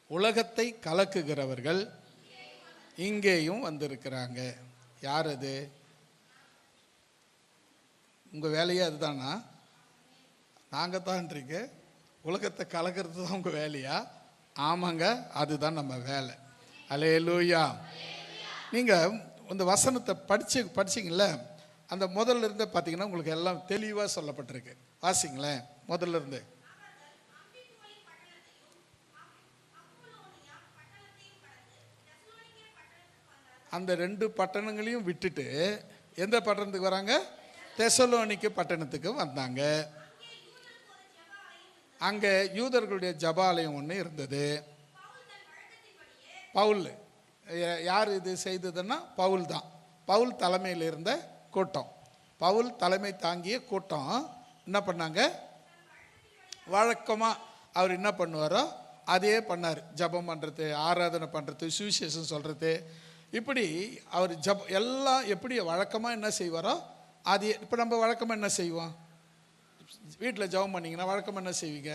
உலகத்தை கலக்குகிறவர்கள் இங்கேயும் வந்திருக்கிறாங்க. யார் அது? உங்கள் வேலையே அதுதானா? நாங்கள் தான்றீங்க உலகத்தை கலக்கிறது தான் உங்கள் வேலையா? ஆமாங்க, அதுதான் நம்ம வேலை. அல்லேலூயா. நீங்கள் இந்த வசனத்தை படிச்சிங்கள, அந்த முதல்ல இருந்து பார்த்தீங்கன்னா உங்களுக்கு எல்லாம் தெளிவாக சொல்லப்பட்டிருக்கு. வாசிங்களேன் முதல்ல இருந்து. அந்த 2 பட்டணங்களையும் விட்டுட்டு எந்த பட்டணத்துக்கு வராங்க? தெசலோனிக்கே பட்டணத்துக்கு வந்தாங்க. அங்கே யூதர்களுடைய ஜபாலயம் ஒன்று இருந்தது. பவுல், யார் இது செய்ததுன்னா பவுல் தான். பவுல் தலைமையில் இருந்த கூட்டம், பவுல் தலைமை தாங்கிய கூட்டம் என்ன பண்ணாங்க? வழக்கமாக அவர் என்ன பண்ணுவாரோ அதே பண்ணார். ஜபம் பண்ணுறது, ஆராதனை பண்ணுறது, சுவிசேஷம் சொல்கிறது, இப்படி அவர் எல்லாம் எப்படி வழக்கமாக என்ன செய்வாரோ அது. இப்போ நம்ம வழக்கமாக என்ன செய்வோம்? வீட்டில் ஜபம் பண்ணிங்கன்னா வழக்கமாக என்ன செய்வீங்க?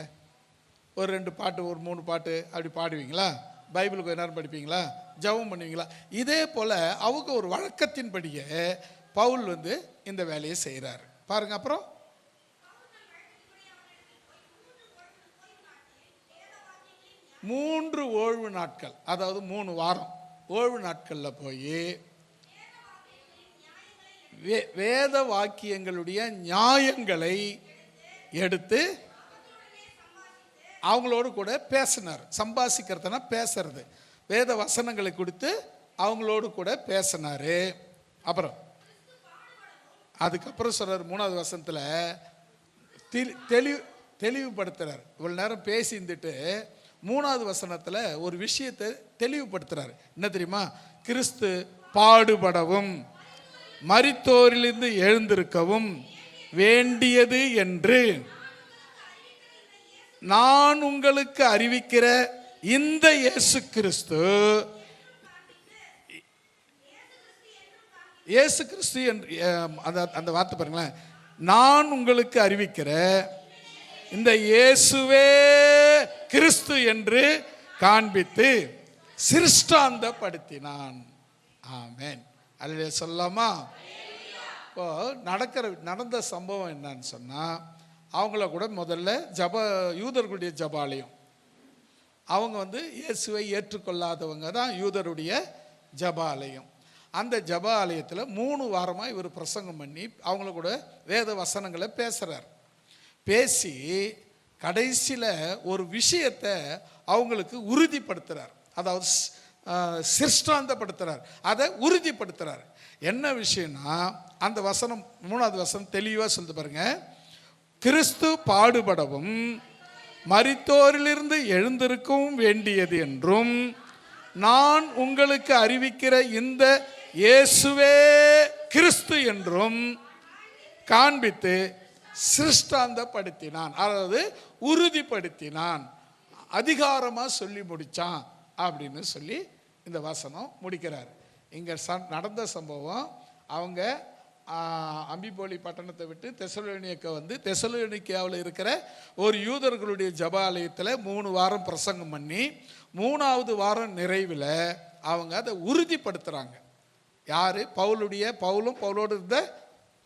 ஒரு 2 பாட்டு, ஒரு 3 பாட்டு அப்படி பாடுவீங்களா? பைபிளுக்கு கொஞ்ச நேரம் படிப்பீங்களா? ஜபம் பண்ணுவீங்களா? இதே போல் அவங்க ஒரு வழக்கத்தின்படியே பவுல் இந்த வேலையை செய்கிறார் பாருங்க. அப்புறம் 3 ஓய்வு நாட்கள், அதாவது 3 வாரம் ஓய்வு நாட்களில் போய் வேத வாக்கியங்களுடைய நியாயங்களை எடுத்து அவங்களோடு கூட பேசினார். சம்பாசிக்கிறதுனா பேசுறது, வேத வசனங்களை கொடுத்து அவங்களோடு கூட பேசினார். அதுக்கப்புறம் சொல்றார் 3வது வசனத்தில் தெளிவுபடுத்துறார். இவ்வளோ நேரம் பேசி இருந்துட்டு 3வது வசனத்தில் ஒரு விஷயத்தை தெளிவுபடுத்துறார். என்ன தெரியுமா? கிறிஸ்து பாடுபடவும் மரித்தோரிலிருந்து எழுந்திருக்கவும் வேண்டியது என்று நான் உங்களுக்கு அறிவிக்கிற இந்த இயேசு கிறிஸ்து என்று அந்த வார்த்தை பாருங்களேன். நான் உங்களுக்கு அறிவிக்கிற இந்த இயேசுவே கிறிஸ்து என்று காண்பித்து சிருஷ்டாந்தப்படுத்தினான். ஆமென். அல்லேலூயா சொல்லாமா? இப்போ நடந்த சம்பவம் என்னன்னு சொன்னால், அவங்கள கூட முதல்ல யூதர்களுடைய ஜபாலயம், அவங்க இயேசுவை ஏற்றுக்கொள்ளாதவங்க தான் யூதருடைய ஜபாலயம். அந்த ஜபாலயத்தில் 3 வாரமாக இவர் பிரசங்கம் பண்ணி அவங்கள கூட வேத வசனங்களை பேசுகிறார். பேசி கடைசியில் ஒரு விஷயத்தை அவங்களுக்கு உறுதிப்படுத்துகிறார். அதாவது சிருஷ்டாந்தப்படுத்துகிறார், அதை உறுதிப்படுத்துகிறார். என்ன விஷயம்னா, அந்த வசனம் 3வது வசனம் தெளிவாக சொல்லுது பாருங்க. கிறிஸ்து பாடுபடவும் மரித்தோரிலிருந்து எழுந்திருக்கவும் வேண்டியது என்றும் நான் உங்களுக்கு அறிவிக்கிற இந்த இயேசுவே கிறிஸ்து என்றும் காண்பித்து சிருஷ்டாந்தப்படுத்தினான். அதாவது உறுதிப்படுத்தினான், அதிகாரமாக சொல்லி முடித்தான் அப்படின்னு சொல்லி இந்த வசனம் முடிக்கிறார். இங்கே நடந்த சம்பவம், அவங்க அம்பிபோலி பட்டணத்தை விட்டு தெசலோனிக்கேவில் இருக்கிற ஒரு யூதர்களுடைய ஜபாலயத்தில் 3 வாரம் பிரசங்கம் பண்ணி 3வது வாரம் நிறைவில் அவங்க அதை உறுதிப்படுத்துகிறாங்க. யார்? பவுலும் பவுலோடு இருந்த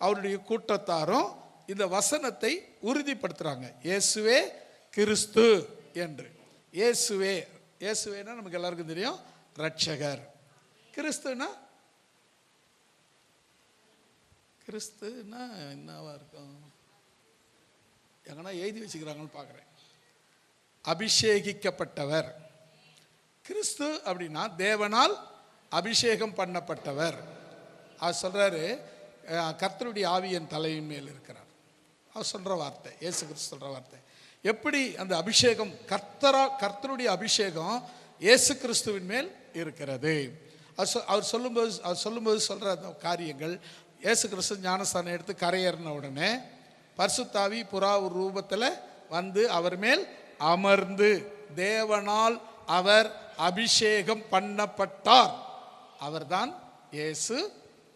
அவருடைய கூட்டத்தாரும் இந்த வசனத்தை உறுதிப்படுத்துகிறாங்க. இயேசுவே கிறிஸ்து என்று. இயேசுவேனா நமக்கு எல்லாருக்கும் தெரியும், ரட்சகர். கிறிஸ்துனா என்னவா இருக்கும்? எங்கன்னா எழுதி வச்சுக்கிறாங்கன்னு பார்க்குறேன். அபிஷேகிக்கப்பட்டவர். கிறிஸ்து அப்படின்னா தேவனால் அபிஷேகம் பண்ணப்பட்டவர். அவர் சொல்கிறாரு, கர்த்தருடைய ஆவி என் தலையின் மேல் இருக்கிறார். அவர் சொல்கிற வார்த்தை, இயேசு கிறிஸ்து சொல்கிற வார்த்தை. எப்படி அந்த அபிஷேகம், கர்த்தருடைய அபிஷேகம் இயேசு கிறிஸ்துவின் மேல் இருக்கிறது. அவர் சொல்லும்போது சொல்கிற அந்த காரியங்கள், இயேசு கிறிஸ்து ஞானஸ்தானம் எடுத்து கரையேறின உடனே பரிசுத்தாவி புறா ஒரு ரூபத்தில் அவர் மேல் அமர்ந்து தேவனால் அவர் அபிஷேகம் பண்ணப்பட்டார். அவர்தான் இயேசு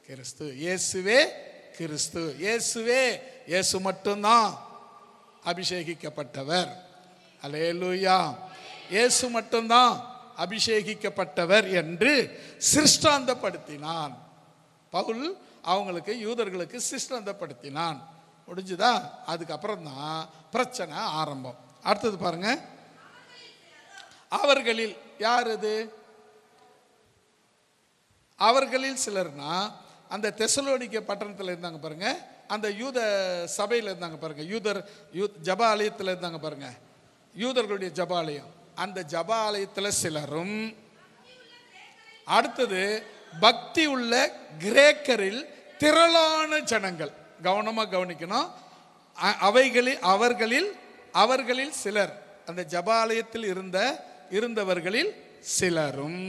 கிறிஸ்து. இயேசுவே கிறிஸ்து. இயேசு மட்டும்தான் அபிஷேகிக்கப்பட்டவர். அல்லேலூயா. இயேசு மட்டும்தான் அபிஷேகிக்கப்பட்டவர் என்று சிருஷ்டாந்தப்படுத்தினான். பவுல் அவங்களுக்கு யூதர்களுக்கு சிருஷ்டாந்தப்படுத்தினான். முடிஞ்சுதா? அதுக்கப்புறம் தான் பிரச்சனை ஆரம்பம். அடுத்தது பாருங்க, அவர்களில் யார் இது? அவர்களில் சிலர்னா அந்த தெசலோனிக்க பட்டணத்தில் இருந்தாங்க பாருங்க, அந்த யூத சபையில் இருந்தாங்க பாருங்க, ஜப ஆலயத்தில் இருந்தாங்க பாருங்க, யூதர்களுடைய ஜப ஆலயம். அந்த ஜப ஆலயத்தில் சிலரும், அடுத்தது பக்தி உள்ள கிரேக்கரில் திரளான ஜனங்கள். கவனமா கவனிக்கணும். அவர்களில் சிலர், அந்த ஜப ஆலயத்தில் இருந்தவர்களில் சிலரும்,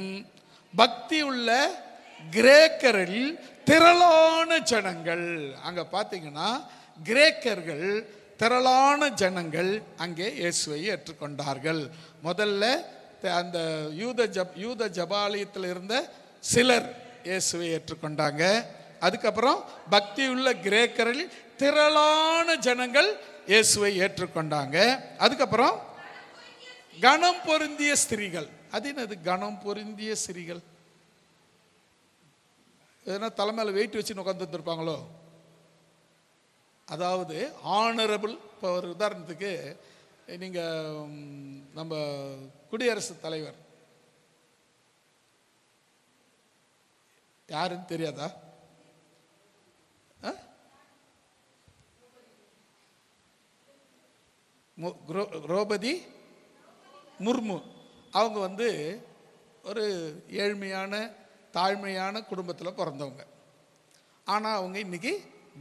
பக்தி உள்ள கிரேக்கரில் திரளான ஜனங்கள். அங்க பாத்தீங்கன்னா கிரேக்கர்கள் திரளான ஜனங்கள் அங்கே இயேசுவை ஏற்றுக்கொண்டார்கள். முதல்ல அந்த யூத ஜபாலயத்தில் இருந்த சிலர் இயேசுவை ஏற்றுக்கொண்டாங்க. அதுக்கப்புறம் பக்தி உள்ள கிரேக்கரில் திரளான ஜனங்கள் இயேசுவை ஏற்றுக்கொண்டாங்க. அதுக்கப்புறம் கணம் பொருந்திய ஸ்திரீகள். அது என்னது கணம் பொருந்திய ஸ்திரீகள்? எதனா தலைமையில வெயிட் வச்சு உட்கார்ந்து இருப்பாங்களோ? அதாவது ஆனரபிள். இப்போ ஒரு உதாரணத்துக்கு நீங்கள் நம்ம குடியரசுத் தலைவர் யாருன்னு தெரியாதா? திரௌபதி முர்மு. அவங்க ஒரு ஏழ்மையான தாழ்மையான குடும்பத்தில் பிறந்தவங்க. ஆனால் அவங்க இன்னைக்கு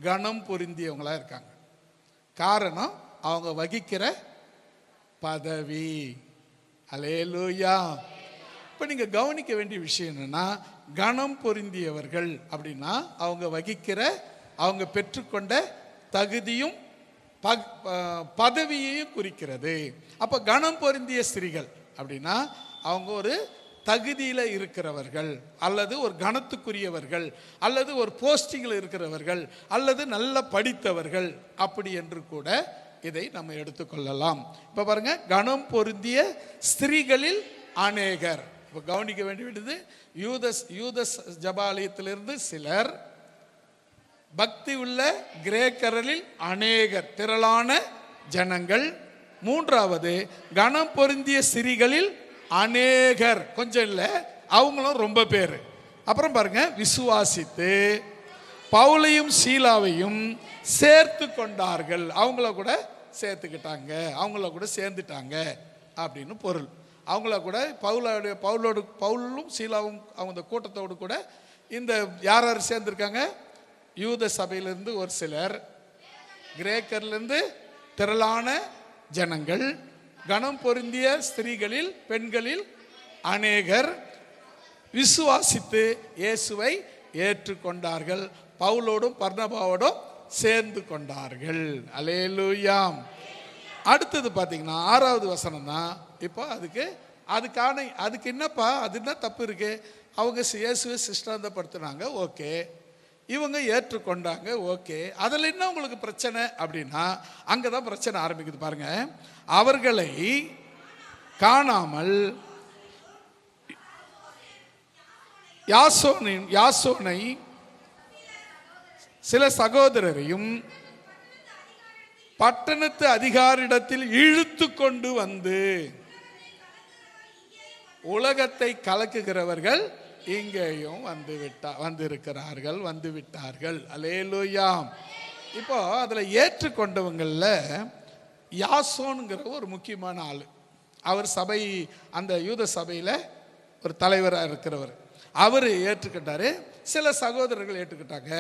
கணம் பொருந்தியவங்களா இருக்காங்க. காரணம் அவங்க வகிக்கிற பதவி. அல்லேலூயா. இப்போ நீங்கள் கவனிக்க வேண்டிய விஷயம் என்னன்னா, கணம் பொருந்தியவர்கள் அப்படின்னா அவங்க வகிக்கிற, அவங்க பெற்றுக்கொண்ட தகுதியும் பதவியையும் குறிக்கிறது. அப்போ கணம் பொருந்திய ஸ்திரீகள் அப்படின்னா அவங்க ஒரு தகுதியில் இருக்கிறவர்கள், அல்லது ஒரு கணத்துக்குரியவர்கள், அல்லது ஒரு போஸ்டிங்கில் இருக்கிறவர்கள், அல்லது நல்ல படித்தவர்கள், அப்படி என்று கூட இதை நம்ம எடுத்துக்கொள்ளலாம். இப்போ பாருங்க, கணம் பொருந்திய ஸ்திரீகளில் அநேகர். இப்போ கவனிக்க வேண்டியது, யூத ஜபாலயத்திலிருந்து சிலர், பக்தி உள்ள கிரேக்கரில் அநேகர், திரளான ஜனங்கள். மூன்றாவது கணம் பொருந்திய ஸ்திரீகளில் அநேகர், கொஞ்சம் இல்லை, அவங்களும் ரொம்ப பேர். அப்புறம் பாருங்க, விசுவாசித்து பவுலையும் சீலாவையும் சேர்த்து கொண்டார்கள். அவங்கள கூட சேர்த்துக்கிட்டாங்க, அவங்கள கூட சேர்ந்துட்டாங்க அப்படின்னு பொருள். அவங்கள கூட பவுலும் சீலாவும் அவங்க கூட்டத்தோடு கூட இந்த யார் சேர்ந்திருக்காங்க? யூத சபையிலிருந்து ஒரு சிலர், கிரேக்கர்லேருந்து திரளான ஜனங்கள், கணம் பொருந்திய ஸ்திரீகளில் பெண்களில் அநேகர் விசுவாசித்து இயேசுவை ஏற்றுக்கொண்டார்கள். பவுலோடும் பர்னபாவோடும் சேர்ந்து கொண்டார்கள். அல்லேலூயா. அடுத்தது பார்த்தீங்கன்னா 6வது வசனம் தான். இப்போ அதுக்கு என்னப்பா, அது என்ன தப்பு இருக்கு? அவங்க இயேசுவை சிஷ்டாந்தப்படுத்தினாங்க, ஓகே. இவங்க ஏற்றுக்கொண்டாங்க, ஓகே. அதில் என்ன உங்களுக்கு பிரச்சனை அப்படின்னா, அங்கே தான் பிரச்சனை ஆரம்பிக்குது பாருங்க. அவர்களை காணாமல் யாசோனை சில சகோதரரையும் பட்டணத்து அதிகாரிடத்தில் இழுத்து கொண்டு வந்து, உலகத்தை கலக்குகிறவர்கள் இங்கேயும் வந்து விட்டார்கள். அல்லேலூயா. இப்போ அதுல ஏற்றுக்கொண்டவங்கள்ல யாசோன்கிற ஒரு முக்கியமான ஆளு. அவர் அந்த யூத சபையில ஒரு தலைவராக இருக்கிறவர். அவர் ஏற்றுக்கிட்டாரு. சில சகோதரர்கள் ஏற்றுக்கிட்டாங்க.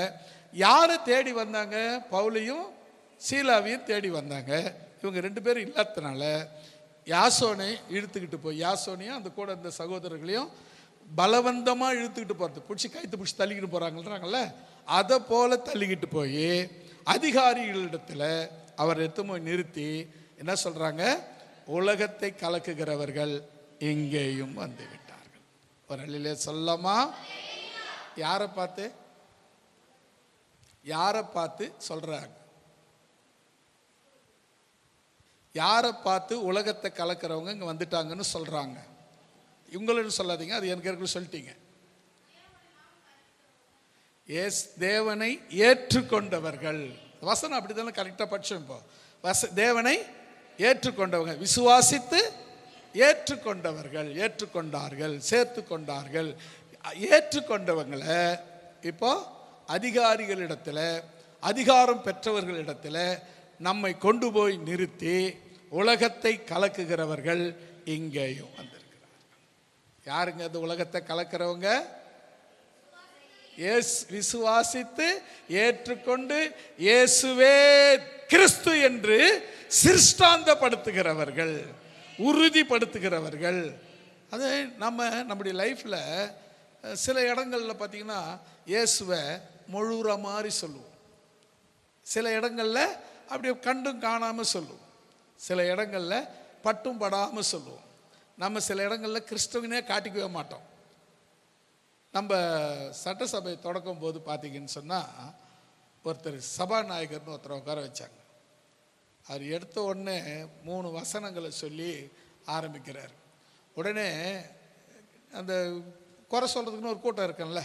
யாரை தேடி வந்தாங்க? பவுலையும் சீலாவையும் தேடி வந்தாங்க. இவங்க 2 பேரும் இல்லாதனால யாசோனை இழுத்துக்கிட்டு போய், யாசோனையும் அந்த கூட அந்த சகோதரர்களையும் பலவந்தமாக இழுத்துக்கிட்டு போகிறது, கைத்து பிடிச்சி தள்ளிக்கிட்டு போகிறாங்கன்றாங்கல்ல, அதை போல தள்ளிக்கிட்டு போய் அதிகாரிகளிடத்தில் அவர் எடுத்து நிறுத்தி என்ன சொல்கிறாங்க? உலகத்தை கலக்குகிறவர்கள் இங்கேயும் வந்து விட்டார்கள். ஒரு அள்ளிலே சொல்லமா? யாரை பார்த்து சொல்றாங்க? யாரை பார்த்து உலகத்தை கலக்கிறவங்க இங்கே வந்துட்டாங்கன்னு சொல்கிறாங்க? இவங்களும் சொல்லாதீங்க, அது எனக்கு ஏற்கனவே சொல்லிட்டீங்க. தேவனை ஏற்றுக்கொண்டவர்கள். வசனம் அப்படி தானே கரெக்டாக படிச்சோம். இப்போ தேவனை ஏற்றுக்கொண்டவங்க, விசுவாசித்து ஏற்றுக்கொண்டவர்கள், ஏற்றுக்கொண்டார்கள், சேர்த்து கொண்டார்கள். ஏற்றுக்கொண்டவங்களை இப்போ அதிகாரிகளிடத்தில், அதிகாரம் பெற்றவர்களிடத்தில் நம்மை கொண்டு போய் நிறுத்தி உலகத்தை கலக்குகிறவர்கள் இங்கேயும் வந்திருக்கிறார்கள். யாருங்க அது உலகத்தை கலக்கிறவங்க? விசுவாசித்து ஏற்றுக்கொண்டு இயேசுவே கிறிஸ்து என்று சிருஷ்டாந்தப்படுத்துகிறவர்கள், உறுதிப்படுத்துகிறவர்கள். அது நம்முடைய லைஃப்பில் சில இடங்களில் பார்த்தீங்கன்னா இயேசுவை முழுற மாதிரி சொல்லுவோம், சில இடங்களில் அப்படியே கண்டும் காணாமல் சொல்லுவோம், சில இடங்களில் பட்டும் படாமல் சொல்லுவோம். நம்ம சில இடங்களில் கிறிஸ்துவனே காட்டிக்கவே மாட்டோம். நம்ம சட்டசபை தொடக்கும் போது பார்த்தீங்கன்னு சொன்னால் ஒருத்தர் சபாநாயகர்னு ஒருத்தர் உட்கார வச்சாங்க. அவர் எடுத்த உடனே 3 வசனங்களை சொல்லி ஆரம்பிக்கிறார். உடனே அந்த குறை சொல்கிறதுக்குன்னு ஒரு கூட்டம் இருக்குல்ல,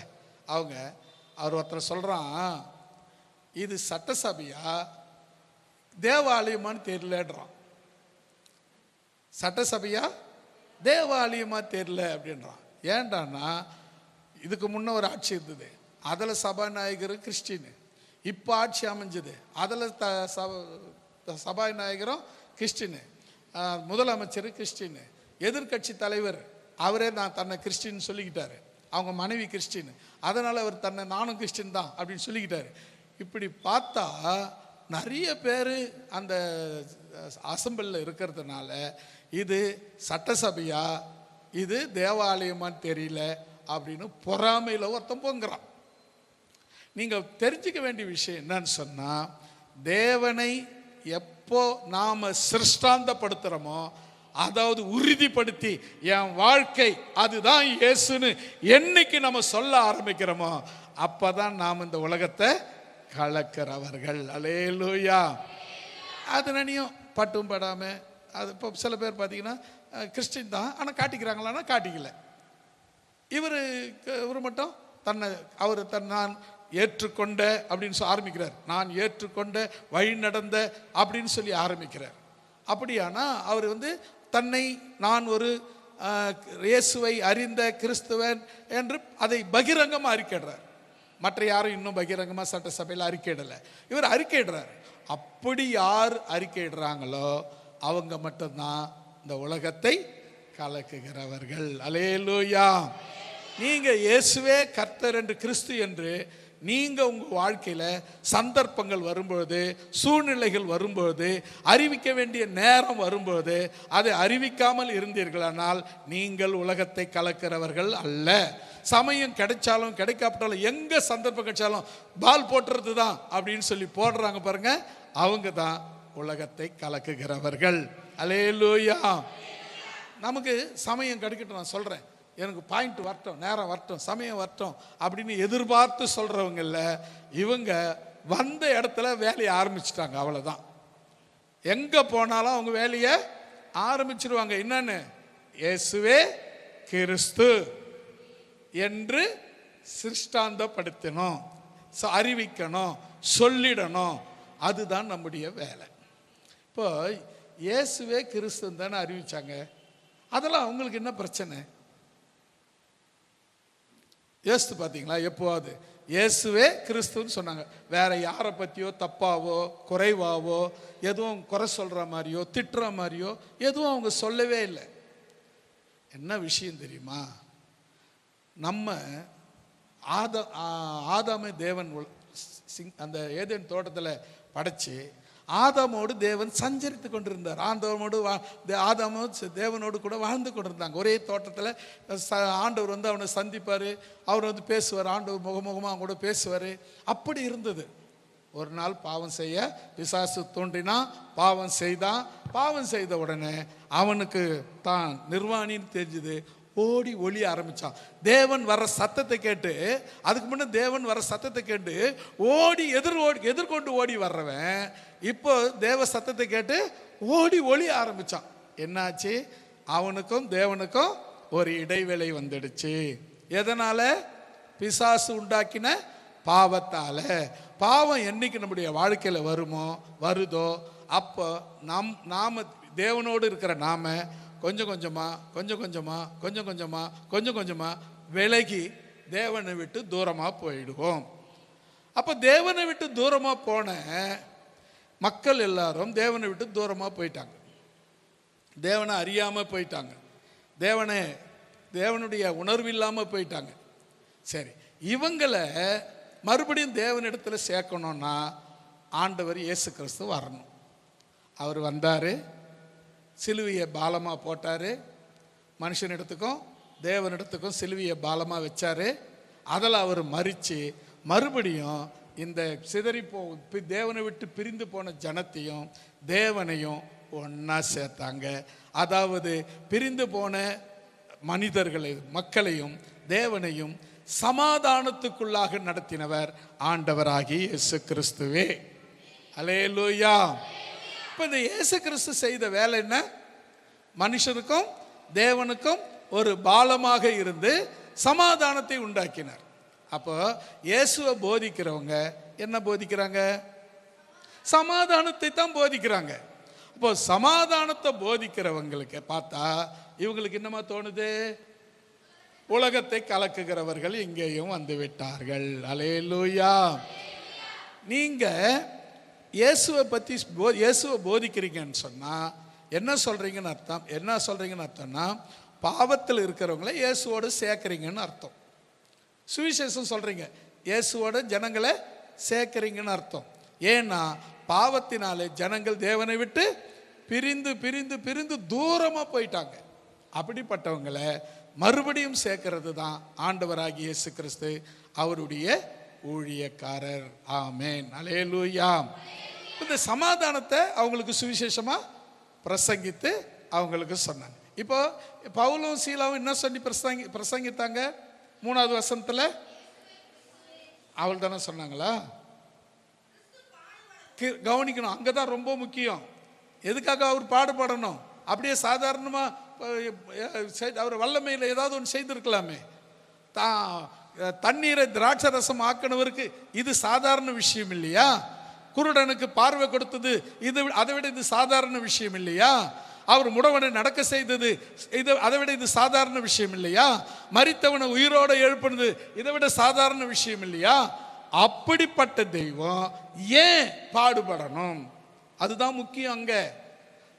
அவர் ஒருத்தர் சொல்கிறான், இது சட்டசபையா தேவாலயமானு தெரியலன்றான். சட்டசபையா தேவாலயமா தெரியல அப்படின்றான். ஏன்டான்னா இதுக்கு முன்ன ஒரு ஆட்சி இருந்தது, அதில் சபாநாயகர் கிறிஸ்டின். இப்போ ஆட்சி அமைஞ்சது, அதில் சபாநாயகரும் கிறிஸ்டின், முதலமைச்சர் கிறிஸ்டின், எதிர்கட்சி தலைவர் அவரே நான் தன்னை கிறிஸ்டின் சொல்லிக்கிட்டாரு, அவங்க மனைவி கிறிஸ்டின், அதனால் அவர் தன்னை நானும் கிறிஸ்டின் தான் அப்படின்னு சொல்லிக்கிட்டாரு. இப்படி பார்த்தா நிறைய பேர் அந்த அசம்பிளில் இருக்கிறதுனால இது சட்டசபையா இது தேவாலயமான்னு தெரியல அப்படின்னு பொறாமையில் ஒருத்தன் பொங்குறான். நீங்கள் தெரிஞ்சுக்க வேண்டிய விஷயம் என்னன்னு சொன்னால், தேவனை எப்போ நாம் சிருஷ்டாந்தப்படுத்துகிறோமோ, அதாவது உறுதிப்படுத்தி என் வாழ்க்கை அதுதான் இயேசுன்னு என்னைக்கு நம்ம சொல்ல ஆரம்பிக்கிறோமோ அப்போதான் நாம் இந்த உலகத்தை கலக்கிறவர்கள். அல்லேலூயா. அது நினையும் பட்டும் படாமல். அது இப்போ சில பேர் பார்த்தீங்கன்னா கிறிஸ்டின் தான், ஆனால் காட்டிக்கிறாங்களான்னா காட்டிக்கல. இவர் மட்டும் நான் ஏற்றுக்கொண்ட அப்படின்னு சொல்லி ஆரம்பிக்கிறார். நான் ஏற்றுக்கொண்ட வழி நடந்த அப்படின்னு சொல்லி ஆரம்பிக்கிறார். அப்படியானா அவர் தன்னை நான் ஒரு இயேசுவை அறிந்த கிறிஸ்துவன் என்று அதை பகிரங்கமாக அறிக்கையிடுறார். மற்ற யாரும் இன்னும் பகிரங்கமாக சட்டசபையில் அறிக்கையிடலை, இவர் அறிக்கையிடுறார். அப்படி யார் அறிக்கையிடுறாங்களோ அவங்க மட்டும்தான் இந்த உலகத்தை கலக்குகிறவர்கள். அல்லேலூயா. நீங்கள் இயேசுவே கர்த்தர் என்று கிறிஸ்து என்று நீங்கள் உங்கள் வாழ்க்கையில் சந்தர்ப்பங்கள் வரும்பொழுது, சூழ்நிலைகள் வரும்பொழுது, அறிவிக்க வேண்டிய நேரம் வரும்பொழுது அதை அறிவிக்காமல் இருந்தீர்களானால் நீங்கள் உலகத்தை கலக்கிறவர்கள் அல்ல. சமயம் கிடைச்சாலும் கிடைக்காவிட்டாலும் எங்கே சந்தர்ப்பம் கிடைச்சாலும் பால் போட்டுறது தான் அப்படின்னு சொல்லி போடுறாங்க பாருங்க, அவங்க தான் உலகத்தை கலக்குகிறவர்கள். அல்லேலூயா. நமக்கு சமயம் கிடைக்கட்டும், நான் சொல்கிறேன், எனக்கு பாயிண்ட் வரட்டும், நேரம் வரட்டும், சமயம் வரட்டும் அப்படின்னு எதிர்பார்த்து சொல்கிறவங்கள இவங்க வந்த இடத்துல வேலையை ஆரம்பிச்சிட்டாங்க. அவ்வளோதான். எங்கே போனாலும் அவங்க வேலையை ஆரம்பிச்சிருவாங்க. என்னன்னு? இயேசுவே கிறிஸ்து என்று சிருஷ்டாந்தப்படுத்தணும், அறிவிக்கணும், சொல்லிடணும். அதுதான் நம்முடைய வேலை. இப்போ இயேசுவே கிறிஸ்துன்னு தானே அறிவிச்சாங்க, அதெல்லாம் அவங்களுக்கு என்ன பிரச்சனை? யோசித்து பார்த்தீங்களா? எப்போவாது இயேசுவே கிறிஸ்துன்னு சொன்னாங்க. வேற யாரை பற்றியோ தப்பாவோ குறைவாவோ எதுவும் குறை சொல்கிற மாதிரியோ திட்டுற மாதிரியோ எதுவும் அவங்க சொல்லவே இல்லை. என்ன விஷயம் தெரியுமா? நம்ம ஆதாமை தேவன் அந்த ஏதேன் தோட்டத்தில் படைச்சு ஆதாமோடு தேவன் சஞ்சரித்து கொண்டிருந்தார். ஆதாமோடு தேவனோடு கூட வாழ்ந்து கொண்டிருந்தாங்க. ஒரே தோட்டத்தில் ஆண்டவர் அவனை சந்திப்பார், அவர் பேசுவார், ஆண்டவர் முகமுகமாக கூட பேசுவார். அப்படி இருந்தது. ஒரு நாள் பாவம் செய்ய பிசாசு தோன்றினா, பாவம் செய்த உடனே அவனுக்கு தான் நிர்வாணின்னு தெரிஞ்சுது, ஓடி ஒளிய ஆரம்பிச்சான். தேவன் வர சத்தத்தை கேட்டு, அதுக்கு முன்ன தேவன் வர சத்தத்தை கேட்டு ஓடி எதிர்கொண்டு ஓடி வர்றவன் இப்போ தேவ சத்தத்தை கேட்டு ஓடி ஒளி ஆரம்பிச்சான். என்னாச்சு? அவனுக்கும் தேவனுக்கும் ஒரு இடைவேளை வந்துடுச்சு. எதனால? பிசாசு உண்டாக்கின பாவத்தால. பாவம் என்னைக்கு நம்முடைய வாழ்க்கையில வருதோ அப்போ நாம தேவனோடு இருக்கிற நாம கொஞ்சம் கொஞ்சமா விலகி தேவனை விட்டு தூரமா போயிடுவோம். அப்ப தேவனை விட்டு தூரமா போன மக்கள் எல்லாரும் தேவனை விட்டு தூரமா போயிட்டாங்க. தேவனை அறியாம போயிட்டாங்க. தேவனுடைய உணர்வு இல்லாம போயிட்டாங்க. சரி, இவங்களை மறுபடியும் தேவனிடத்துல சேர்க்கணும்னா ஆண்டவர் இயேசு கிறிஸ்து வரணும். அவர் வந்தாரு, சிலுவையை பாலமா போட்டாரு. மனுஷனிடத்துக்கும் தேவனிடத்துக்கும் சிலுவையை பாலமா வச்சாரு. அதில் அவர் மரிச்சு மறுபடியும் இந்த தேவனை விட்டு பிரிந்து போன ஜனத்தையும் தேவனையும் ஒன்னா சேர்த்தாங்க. அதாவது பிரிந்து போன மக்களையும் தேவனையும் சமாதானத்துக்குள்ளாக நடத்தினவர் ஆண்டவராகி இயேசு கிறிஸ்துவே. அல்லேலூயா. இப்ப இந்த இயேசு கிறிஸ்து செய்த வேலை என்ன? மனுஷனுக்கும் தேவனுக்கும் ஒரு பாலமாக இருந்து சமாதானத்தை உண்டாக்கினார். அப்போ இயேசுவை போதிக்கிறவங்க என்ன போதிக்கிறாங்க? சமாதானத்தை தான் போதிக்கிறாங்க. அப்போ சமாதானத்தை போதிக்கிறவங்களுக்கு பார்த்தா இவங்களுக்கு என்னமா தோணுது? உலகத்தை கலக்குகிறவர்கள் இங்கேயும் வந்து விட்டார்கள். அல்லேலூயா. நீங்க இயேசுவை பத்தி இயேசுவை போதிக்கிறீங்கன்னு சொன்னா என்ன சொல்றீங்கன்னு அர்த்தம்னா பாவத்தில் இருக்கிறவங்களை இயேசுவோடு சேர்க்கிறீங்கன்னு அர்த்தம். சுவிசேஷம் சொல்றீங்க, இயேசுவோட ஜனங்களை சேர்க்கிறீங்கன்னு அர்த்தம். ஏன்னா பாவத்தினாலே ஜனங்கள் தேவனை விட்டு பிரிந்து பிரிந்து பிரிந்து தூரமா போயிட்டாங்க. அப்படிப்பட்டவங்களை மறுபடியும் சேர்க்கிறது தான் ஆண்டவராகிய இயேசு கிறிஸ்து, அவருடைய ஊழியக்காரர். ஆமென், அல்லேலூயா. இந்த சமாதானத்தை அவங்களுக்கு சுவிசேஷமா பிரசங்கித்து அவங்களுக்கு சொன்னாங்க. இப்போ பவுலும் சீலாவும் என்ன சொல்லி பிரசங்கித்தாங்க? 3வது வசனத்துல அவள் தானே சொன்னாங்களா? கவனிக்கணும், அங்கதான் ரொம்ப முக்கியம். எதுக்காக அவர் பாடுபடணும்? அப்படியே சாதாரணமா அவர் வல்லமையில் ஏதாவது ஒன்று செய்திருக்கலாமே. தண்ணீரை திராட்சை ரசம் ஆக்கினவருக்கு இது சாதாரண விஷயம் இல்லையா? குருடனுக்கு பார்வை கொடுத்தது அதை விட இது சாதாரண விஷயம் இல்லையா? அவர் முடவனை நடக்க செய்தது அதை விட இது சாதாரண விஷயம் இல்லையா? மரித்தவனை உயிரோடு எழுப்பினது இதை விட சாதாரண விஷயம் இல்லையா? அப்படிப்பட்ட தெய்வம் ஏன் பாடுபடணும்? அதுதான் முக்கியம் அங்க.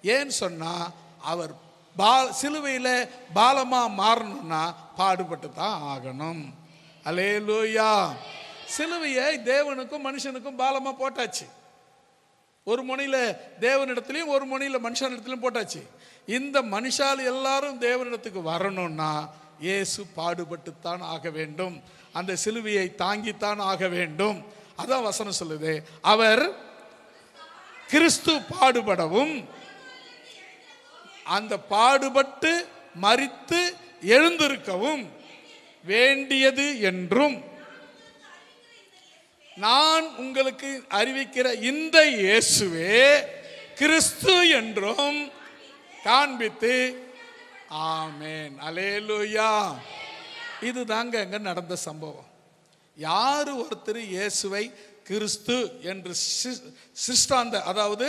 ஏன்னு சொன்னா அவர் சிலுவையில பாலமா மாறணும்னா பாடுபட்டு தான் ஆகணும். அல்லேலூயா. சிலுவையை தேவனுக்கும் மனுஷனுக்கும் பாலமா போட்டாச்சு. ஒரு முனையில தேவனிடத்திலையும் ஒரு முனையில மனுஷனிடத்திலும் போட்டாச்சு. இந்த மனுஷால் எல்லாரும் தேவனிடத்துக்கு வரணும்னா இயேசு பாடுபட்டுத்தான் ஆக வேண்டும். அந்த சிலுவையை தாங்கித்தான் ஆக வேண்டும். அதான் வசனம் சொல்லுது, அவர் கிறிஸ்து பாடுபடவும் அந்த பாடுபட்டு மரித்து எழுந்திருக்கவும் வேண்டியது என்றும் நான் உங்களுக்கு அறிவிக்கிற இந்த இயேசுவே கிறிஸ்து என்றும் காண்பித்து. ஆமென், அல்லேலூயா. இது தாங்க அங்க நடந்த சம்பவம். யாரு ஒருத்தர் இயேசுவை கிறிஸ்து என்று சிருஷ்டாந்த அதாவது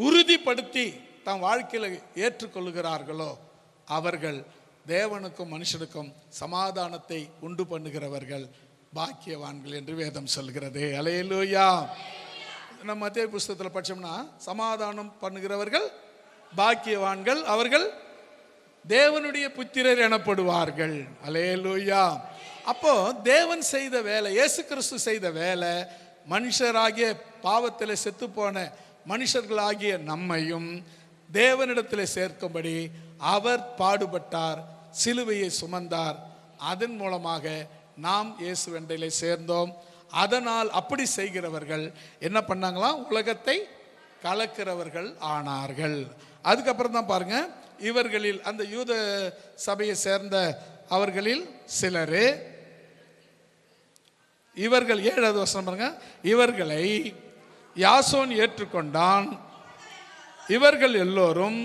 உறுதிப்படுத்தி தம் வாழ்க்கையில ஏற்றுக்கொள்ளுகிறார்களோ அவர்கள் தேவனுக்கும் மனுஷனுக்கும் சமாதானத்தை உண்டு பண்ணுகிறவர்கள் பாக்கியவான்கள் என்று வேதம் சொல்கிறது. அல்லேலூயா. நம்ம மத்தேயு புஸ்தகத்தில் படிச்சோம்னா சமாதானம் பண்ணுகிறவர்கள் பாக்கியவான்கள், அவர்கள் தேவனுடைய புத்திரர் எனப்படுவார்கள். அல்லேலூயா. அப்போ தேவன் செய்த வேலை, இயேசு கிறிஸ்து செய்த வேலை, மனுஷராகிய பாவத்தில் செத்து போன மனுஷர்களாகிய நம்மையும் தேவனிடத்தில் சேர்க்கும்படி அவர் பாடுபட்டார், சிலுவையை சுமந்தார். அதன் மூலமாக நாம் இயேசு வெண்டையிலே சேர்ந்தோம். அதனால் அப்படி செய்கிறவர்கள் என்ன பண்ணாங்களாம்? உலகத்தை கலக்கிறவர்கள் ஆனார்கள். அதுக்கப்புறம் தான் பாருங்க, இவர்களில் அந்த யூத சபையை சேர்ந்த அவர்களில் சிலரே இவர்கள் 7வது வசனம் பாருங்க, இவர்களை யாசோன் ஏற்றுக்கொண்டான், இவர்கள் எல்லோரும்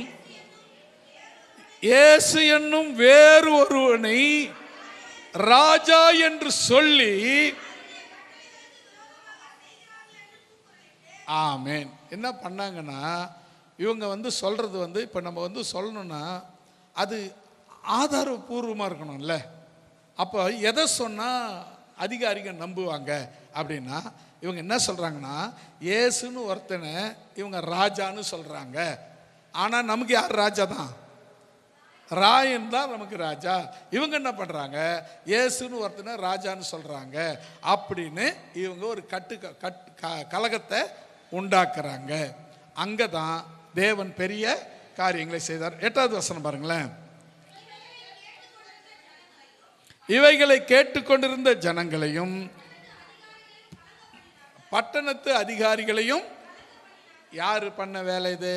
இயேசு என்னும் வேறு ஒருவனை ராஜா என்று சொல்லி, ஆமென். என்ன பண்ணாங்கன்னா, இவங்க சொல்றது இப்போ நம்ம சொல்லணும்னா அது ஆதாரபூர்வமாக இருக்கணும்ல. அப்போ எதை சொன்னால் அதிகாரிகள் நம்புவாங்க அப்படின்னா, இவங்க என்ன சொல்கிறாங்கன்னா, இயேசுன்னு ஒருத்தனை இவங்க ராஜான்னு சொல்கிறாங்க. ஆனால் நமக்கு யார் ராஜா தான்? ராயன் தான் நமக்கு ராஜா. இவங்க என்ன பண்ணுறாங்க, இயேசுன்னு ஒருத்தனை ராஜான்னு சொல்கிறாங்க அப்படின்னு இவங்க ஒரு கலகத்தை உண்டாக்குறாங்க. அங்கே தான் தேவன் பெரிய காரியங்களை செய்தார். 8வது வசனம் பாருங்களேன். இவைகளை கேட்டுக்கொண்டிருந்த ஜனங்களையும் பட்டணத்து அதிகாரிகளையும், யாரு பண்ண வேலை இது?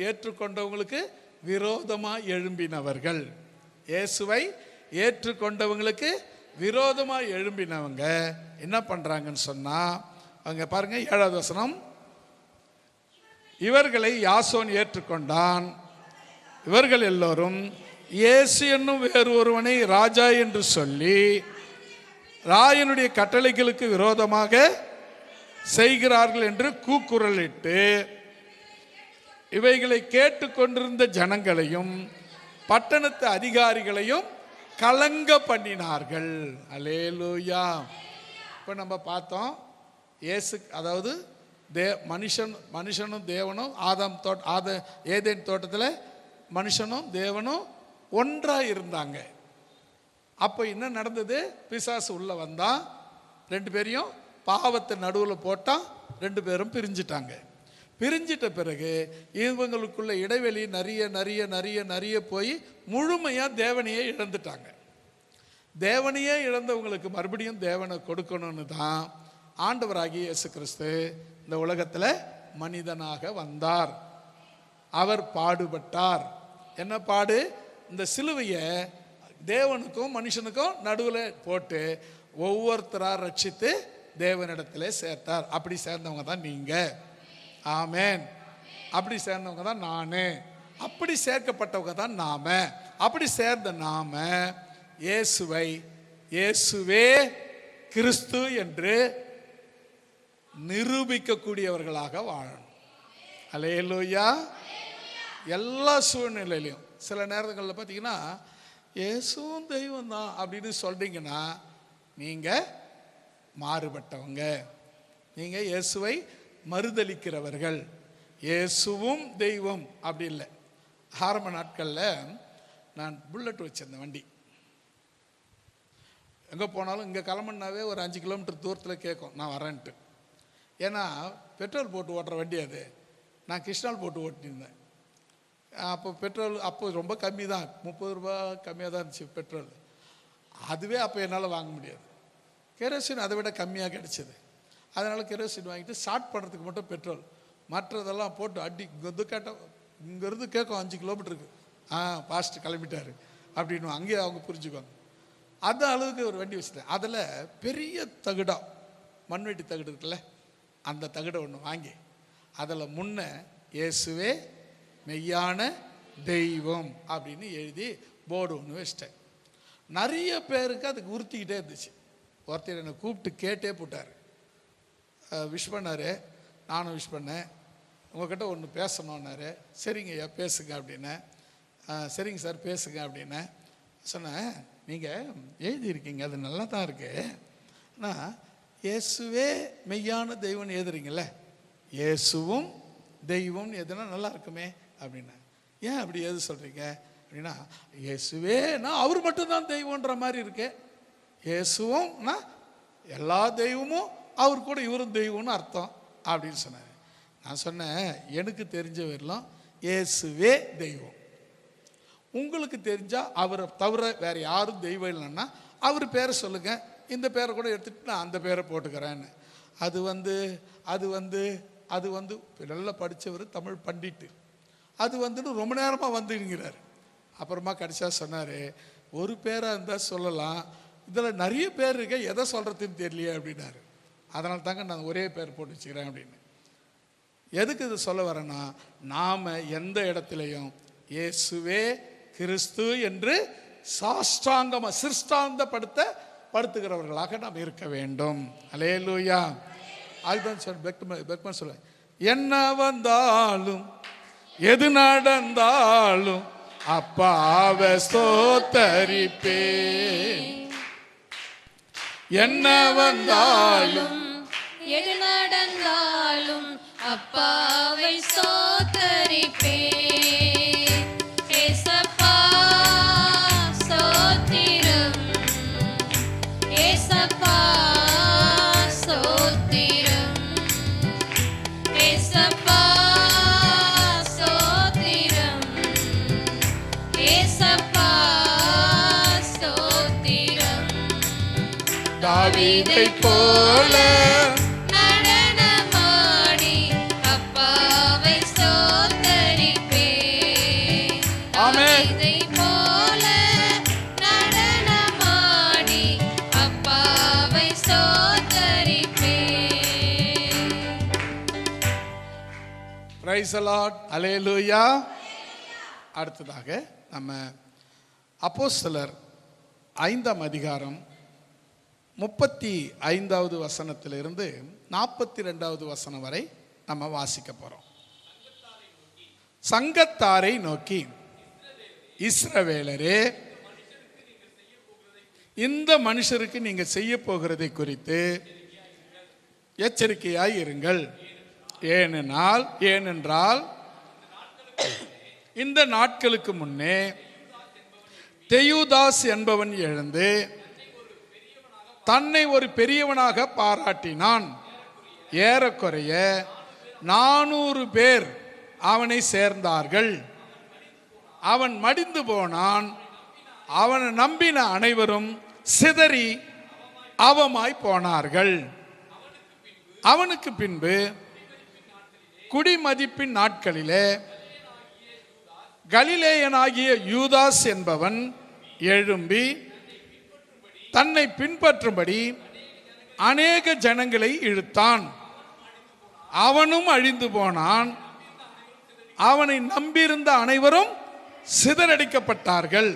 ஏற்றுக்கொண்டவங்களுக்கு விரோதமாக எழும்பினவர்கள், இயேசுவை ஏற்றுக்கொண்டவங்களுக்கு விரோதமாக எழும்பினவங்க என்ன பண்றாங்கன்னு சொன்னா, அங்க பாருங்க 7வது வசனம். இவர்களை யாசோன் ஏற்றுக்கொண்டான். இவர்கள் எல்லோரும் இயேசு என்னும் வேறு ஒருவனை ராஜா என்று சொல்லி ராயனுடைய கட்டளைகளுக்கு விரோதமாக செய்கிறார்கள் என்று கூக்குரலிட்டு இவைகளை கேட்டுக்கொண்டிருந்த ஜனங்களையும் பட்டணத்து அதிகாரிகளையும் கலங்க பண்ணினார்கள். அல்லேலூயா. இப்போ நம்ம பார்த்தோம், இயேசு அதாவது மனுஷனும் தேவனும் ஏதேன் தோட்டத்தில் மனுஷனும் தேவனும் ஒன்றாக இருந்தாங்க. அப்போ என்ன நடந்தது? பிசாசு உள்ள வந்தான், 2 பேரையும் பாவத்தை நடுவில் போட்டான், 2 பேரும் பிரிஞ்சிட்டாங்க. பிரிஞ்சிட்ட பிறகு இவங்களுக்குள்ள இடைவெளி நிறைய நிறைய நிறைய நிறைய போய் முழுமையாக தேவனையே இழந்துட்டாங்க. தேவனையே இழந்தவங்களுக்கு மறுபடியும் தேவனை கொடுக்கணும்னு தான் ஆண்டவராகிய இயேசு கிறிஸ்து இந்த உலகத்தில் மனிதனாக வந்தார். அவர் பாடுபட்டார். என்ன பாடு? இந்த சிலுவையை தேவனுக்கும் மனுஷனுக்கும் நடுவில் போட்டு ஒவ்வொருத்தராக ரட்சித்து தேவனிடத்தில் சேர்த்தார். அப்படி சேர்ந்தவங்க தான் நீங்கள். ஆமென். அப்படி சேர்ந்தவங்க தான் நான். அப்படி சேர்க்கப்பட்டவங்க தான் நாம. அப்படி சேர்ந்த நாம இயேசுவே கிறிஸ்து என்று நிரூபிக்கக்கூடியவர்களாக வாழணும். அல்லேலூயா. எல்லா சூழ்நிலையிலையும் சில நேரங்களில் பார்த்தீங்கன்னா இயேசுவும் தெய்வம் தான் அப்படின்னு சொல்றீங்கன்னா நீங்கள் மாறுபட்டவங்க, நீங்கள் இயேசுவை மறுதலிக்கிறவர்கள். இயேசுவும் தெய்வம் அப்படி இல்லை. ஆரம்ப நாட்களில் நான் புல்லட் வச்சிருந்தேன் வண்டி. எங்கே போனாலும் இங்கே கிளம்புனாவே ஒரு 5 கிலோமீட்டர் தூரத்தில் கேட்கும் நான் வரேன்ட்டு. ஏன்னா பெட்ரோல் போட்டு ஓட்டுற வண்டி அது. நான் கிருஷ்ணால் போட்டு ஓட்டியிருந்தேன். அப்போ பெட்ரோல் அப்போ ரொம்ப கம்மி தான், 30 ரூபா கம்மியாக தான் இருந்துச்சு பெட்ரோல். அதுவே அப்போ என்னால் வாங்க முடியாது. கெரோசின் அதை விட கம்மியாக கிடச்சிது. அதனால் கெரோசின் வாங்கிட்டு ஸ்டார்ட் பண்ணுறதுக்கு மட்டும் பெட்ரோல், மற்றதெல்லாம் போட்டு அடி இங்கேருந்து கேட்கும் 5 கிலோமீட்டருக்கு பாஸ்ட் கிளம்பிட்டாரு அப்படின்னு அங்கேயே அவங்க புரிஞ்சுக்குவாங்க. அந்த அளவுக்கு ஒரு வண்டி வச்சுட்டேன். அதில் பெரிய தகுடம், மண்வெட்டி தகுடு இருக்குல்ல, அந்த தகுடை ஒன்று வாங்கி அதில் முன்ன இயேசுவே மெய்யான தெய்வம் அப்படின்னு எழுதி போர்டு ஒன்று வச்சிட்டேன். நிறைய பேருக்கு அதுக்கு உறுத்திக்கிட்டே இருந்துச்சு. ஒருத்தர் என்னை கூப்பிட்டு கேட்டே போட்டார், விஷ் பண்ணார். நானும் விஷ் பண்ணேன். உங்கள்கிட்ட ஒன்று பேசணுன்னாரு. சரிங்க ஐயா பேசுங்க அப்படின்னேன். சரிங்க சார் பேசுங்க அப்படின்னேன். சொன்னேன், நீங்கள் எழுதியிருக்கீங்க அது நல்லா தான் இருக்கு, ஆனால் இயேசுவே மெய்யான தெய்வம்னு எழுதுறீங்களே, இயேசுவும் தெய்வம்னு எதுனா நல்லா இருக்குமே அப்படின்னா. ஏன் அப்படி எது சொல்கிறீங்க அப்படின்னா, இயேசுவேனா அவர் மட்டும்தான் தெய்வன்ற மாதிரி இருக்கு, இயேசுவும்னா எல்லா தெய்வமும் அவர் கூட இவரும் தெய்வம்னு அர்த்தம் அப்படின்னு சொன்னார். நான் சொன்னேன், எனக்கு தெரிஞ்ச வரலாம் இயேசுவே தெய்வம். உங்களுக்கு தெரிஞ்சால் அவரை தவிர வேறு யாரும் தெய்வம் இல்லைன்னா அவர் பேரை சொல்லுங்கள், இந்த பேரை கூட எடுத்துகிட்டு நான் அந்த பேரை போட்டுக்கிறேன்னு. அது வந்து நல்லா படித்தவர், தமிழ் பண்டிட்டு. அது வந்துட்டு ரொம்ப நேரமாக வந்துங்கிறார். அப்புறமா கடைசியாக சொன்னார், ஒரு பேராக இருந்தால் சொல்லலாம், இதில் நிறைய பேர் இருக்க, எதை சொல்கிறதுன்னு தெரியலையே அப்படின்னாரு. அதனால தாங்க நான் ஒரே பேர் போட்டு வச்சுக்கிறேன் அப்படின்னு. எதுக்கு இது சொல்ல வரேன்னா, நாம் எந்த இடத்துலையும் இயேசுவே கிறிஸ்து என்று சாஷ்டாங்கமாக சிருஷ்டாந்தப்படுத்துகிறவர்களாக நாம் இருக்க வேண்டும். அல்லேலூயா. அதுதான் பெக்மன் சொல்ல, என்ன வந்தாலும் எது நடந்தாலும் அப்பாவை ஸ்தோத்தரிப்பேன். என்ன வந்தாலும் எது நடந்தாலும் அப்பாவை ஸ்தோத்தரிப்பேன். ஏசப்பா ஸ்தோத்திரம், ஏசப்பா ஸ்தோத்திரம், ஏசப்பா ஸ்தோத்திரம், ஏசப்பா ஸ்தோத்திரம். தாவீதை போல நடனமாடி அப்பாவை ஸ்தோத்தரிப்பேன். தாவீதை போல நடனமாடி அப்பாவை ஸ்தோத்தரிப்பேன். Praise the Lord. அல்லேலூயா. அடுத்ததாக நம்ம அப்போஸ்தலர் 5ஆம் அதிகாரம் 35வது வசனத்திலிருந்து 42வது வசனம் வரை நம்ம வாசிக்க போறோம். சங்கத்தாரை நோக்கி, இஸ்ரவேலரே, இந்த மனுஷருக்கு நீங்க செய்ய போகிறதை குறித்து எச்சரிக்கையாய் இருங்கள். ஏனென்றால் இந்த நாட்களுக்கு முன்னே தெயுதாஸ் என்பவன் எழுந்து தன்னை ஒரு பெரியவனாக பாராட்டினான். ஏறக்குறைய 400 பேர் அவனை சேர்ந்தார்கள். அவன் மடிந்து போனான். அவனை நம்பின அனைவரும் சிதறி அவமாய் போனார்கள். அவனுக்கு பின்பு குடிமதிப்பின் நாட்களிலே கலிலேயனாகிய யூதாஸ் என்பவன் எழும்பி தன்னை பின்பற்றும்படி அநேக ஜனங்களை இழுத்தான். அவனும் அழிந்து போனான். அவனை நம்பியிருந்த அனைவரும் சிதறடிக்கப்பட்டார்கள்.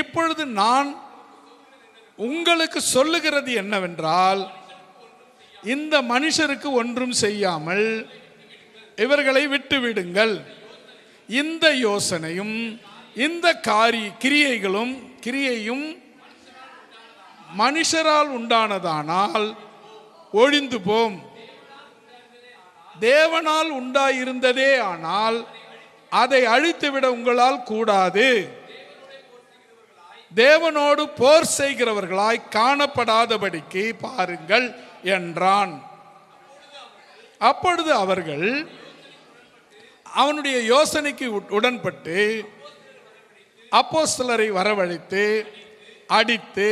இப்பொழுது நான் உங்களுக்கு சொல்லுகிறது என்னவென்றால், இந்த மனுஷருக்கு ஒன்றும் செய்யாமல் இவர்களை விட்டுவிடுங்கள். இந்த யோசனையும் இந்த கிரியையும் மனுஷரால் உண்டானதானால் ஒழிந்து போம். தேவனால் உண்டாயிருந்ததே ஆனால் அதை அழித்துவிட உங்களால் கூடாது. தேவனோடு போர் செய்கிறவர்களாய் காணப்படாதபடிக்கு பாருங்கள் என்றான். அப்பொழுது அவர்கள் அவனுடைய யோசனைக்கு உடன்பட்டு அப்போஸ்தலரை வரவழைத்து அடித்து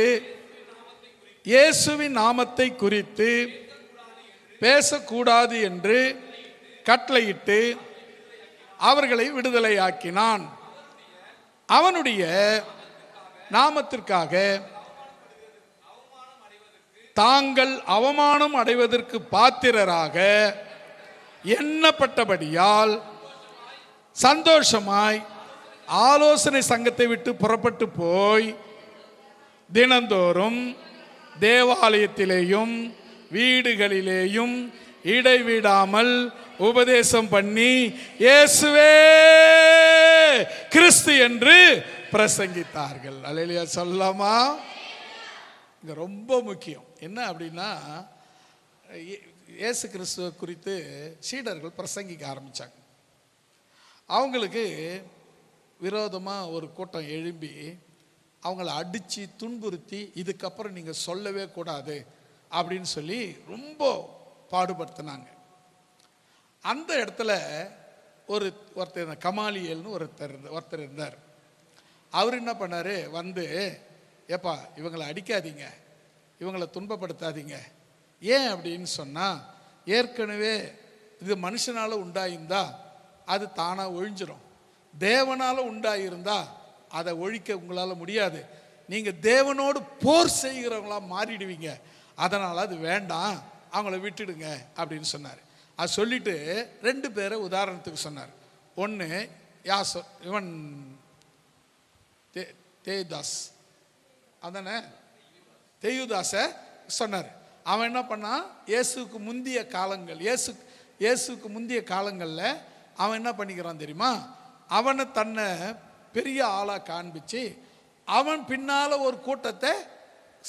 இயேசுவின் நாமத்தை குறித்து பேசக்கூடாது என்று கட்டளையிட்டு அவர்களை விடுதலையாக்கினான். அவனுடைய நாமத்திற்காக தாங்கள் அவமானம் அடைவதற்கு பாத்திரராக எண்ணப்பட்டபடியால் சந்தோஷமாய் ஆலோசனை சங்கத்தை விட்டு புறப்பட்டு போய் தினந்தோறும் தேவாலயத்திலேயும் வீடுகளிலேயும் இடைவிடாமல் உபதேசம் பண்ணி இயேசுவே கிறிஸ்து என்று பிரசங்கித்தார்கள். அல்லேலூயா சொல்லலாமா? இங்க ரொம்ப முக்கியம் என்ன அப்படின்னா, இயேசு கிறிஸ்துவ குறித்து சீடர்கள் பிரசங்கிக்க ஆரம்பிச்சாங்க. அவங்களுக்கு விரோதமாக ஒரு கூட்டம் எழும்பி அவங்கள அடித்து துன்புறுத்தி இதுக்கப்புறம் நீங்கள் சொல்லவே கூடாது அப்படின்னு சொல்லி ரொம்ப பாடுபடுத்தினாங்க. அந்த இடத்துல ஒருத்தர் கமாலியல்னு ஒருத்தர் இருந்தார். அவர் என்ன பண்ணார், வந்து ஏப்பா இவங்களை அடிக்காதீங்க, இவங்களை துன்பப்படுத்தாதீங்க. ஏன் அப்படின்னு சொன்னால், ஏற்கனவே இது மனுஷனால் உண்டாயிருந்தா அது தானாக ஒழிஞ்சிடும். தேவனால் உண்டாயிருந்தா அதை ஒழிக்க உங்களால் முடியாது. நீங்கள் தேவனோடு போர் செய்கிறவங்களா மாறிடுவீங்க, அதனால் அது வேண்டாம், அவங்கள விட்டுடுங்க அப்படின்னு சொன்னார். அது சொல்லிட்டு 2 பேரை உதாரணத்துக்கு சொன்னார். ஒன்று இவன் தேயுதாஸ், அதானே தெய்யுதாசை சொன்னார். அவன் என்ன பண்ணான், இயேசுக்கு முந்திய காலங்களில் அவன் என்ன பண்ணிக்கிறான் தெரியுமா, அவனை தன்னை பெரிய ஆளாக காண்பிச்சு அவன் பின்னால் ஒரு கூட்டத்தை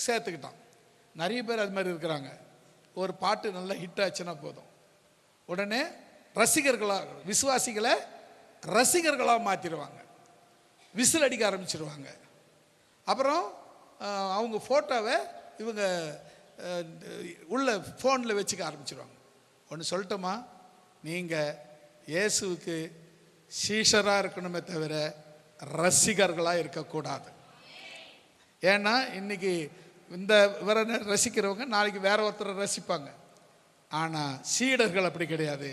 சேர்த்துக்கிட்டான். நிறைய பேர் அது மாதிரி இருக்கிறாங்க. ஒரு பாட்டு நல்லா ஹிட் ஆச்சுன்னா போதும், உடனே விசுவாசிகளை ரசிகர்களாக மாற்றிடுவாங்க, விசில் அடிக்க ஆரம்பிச்சிடுவாங்க. அப்புறம் அவங்க ஃபோட்டோவை இவங்க உள்ள ஃபோனில் வச்சுக்க ஆரம்பிச்சிடுவாங்க. ஒன்று சொல்லட்டுமா, நீங்கள் இயேசுவுக்கு சீஷராக இருக்கணுமே தவிர ரசிகர்களாக இருக்கக்கூடாது. ஏன்னா இன்னைக்கு இந்த இவரை ரசிக்கிறவங்க நாளைக்கு வேற ஒருத்தரை ரசிப்பாங்க. ஆனால் சீடர்கள் அப்படி கிடையாது,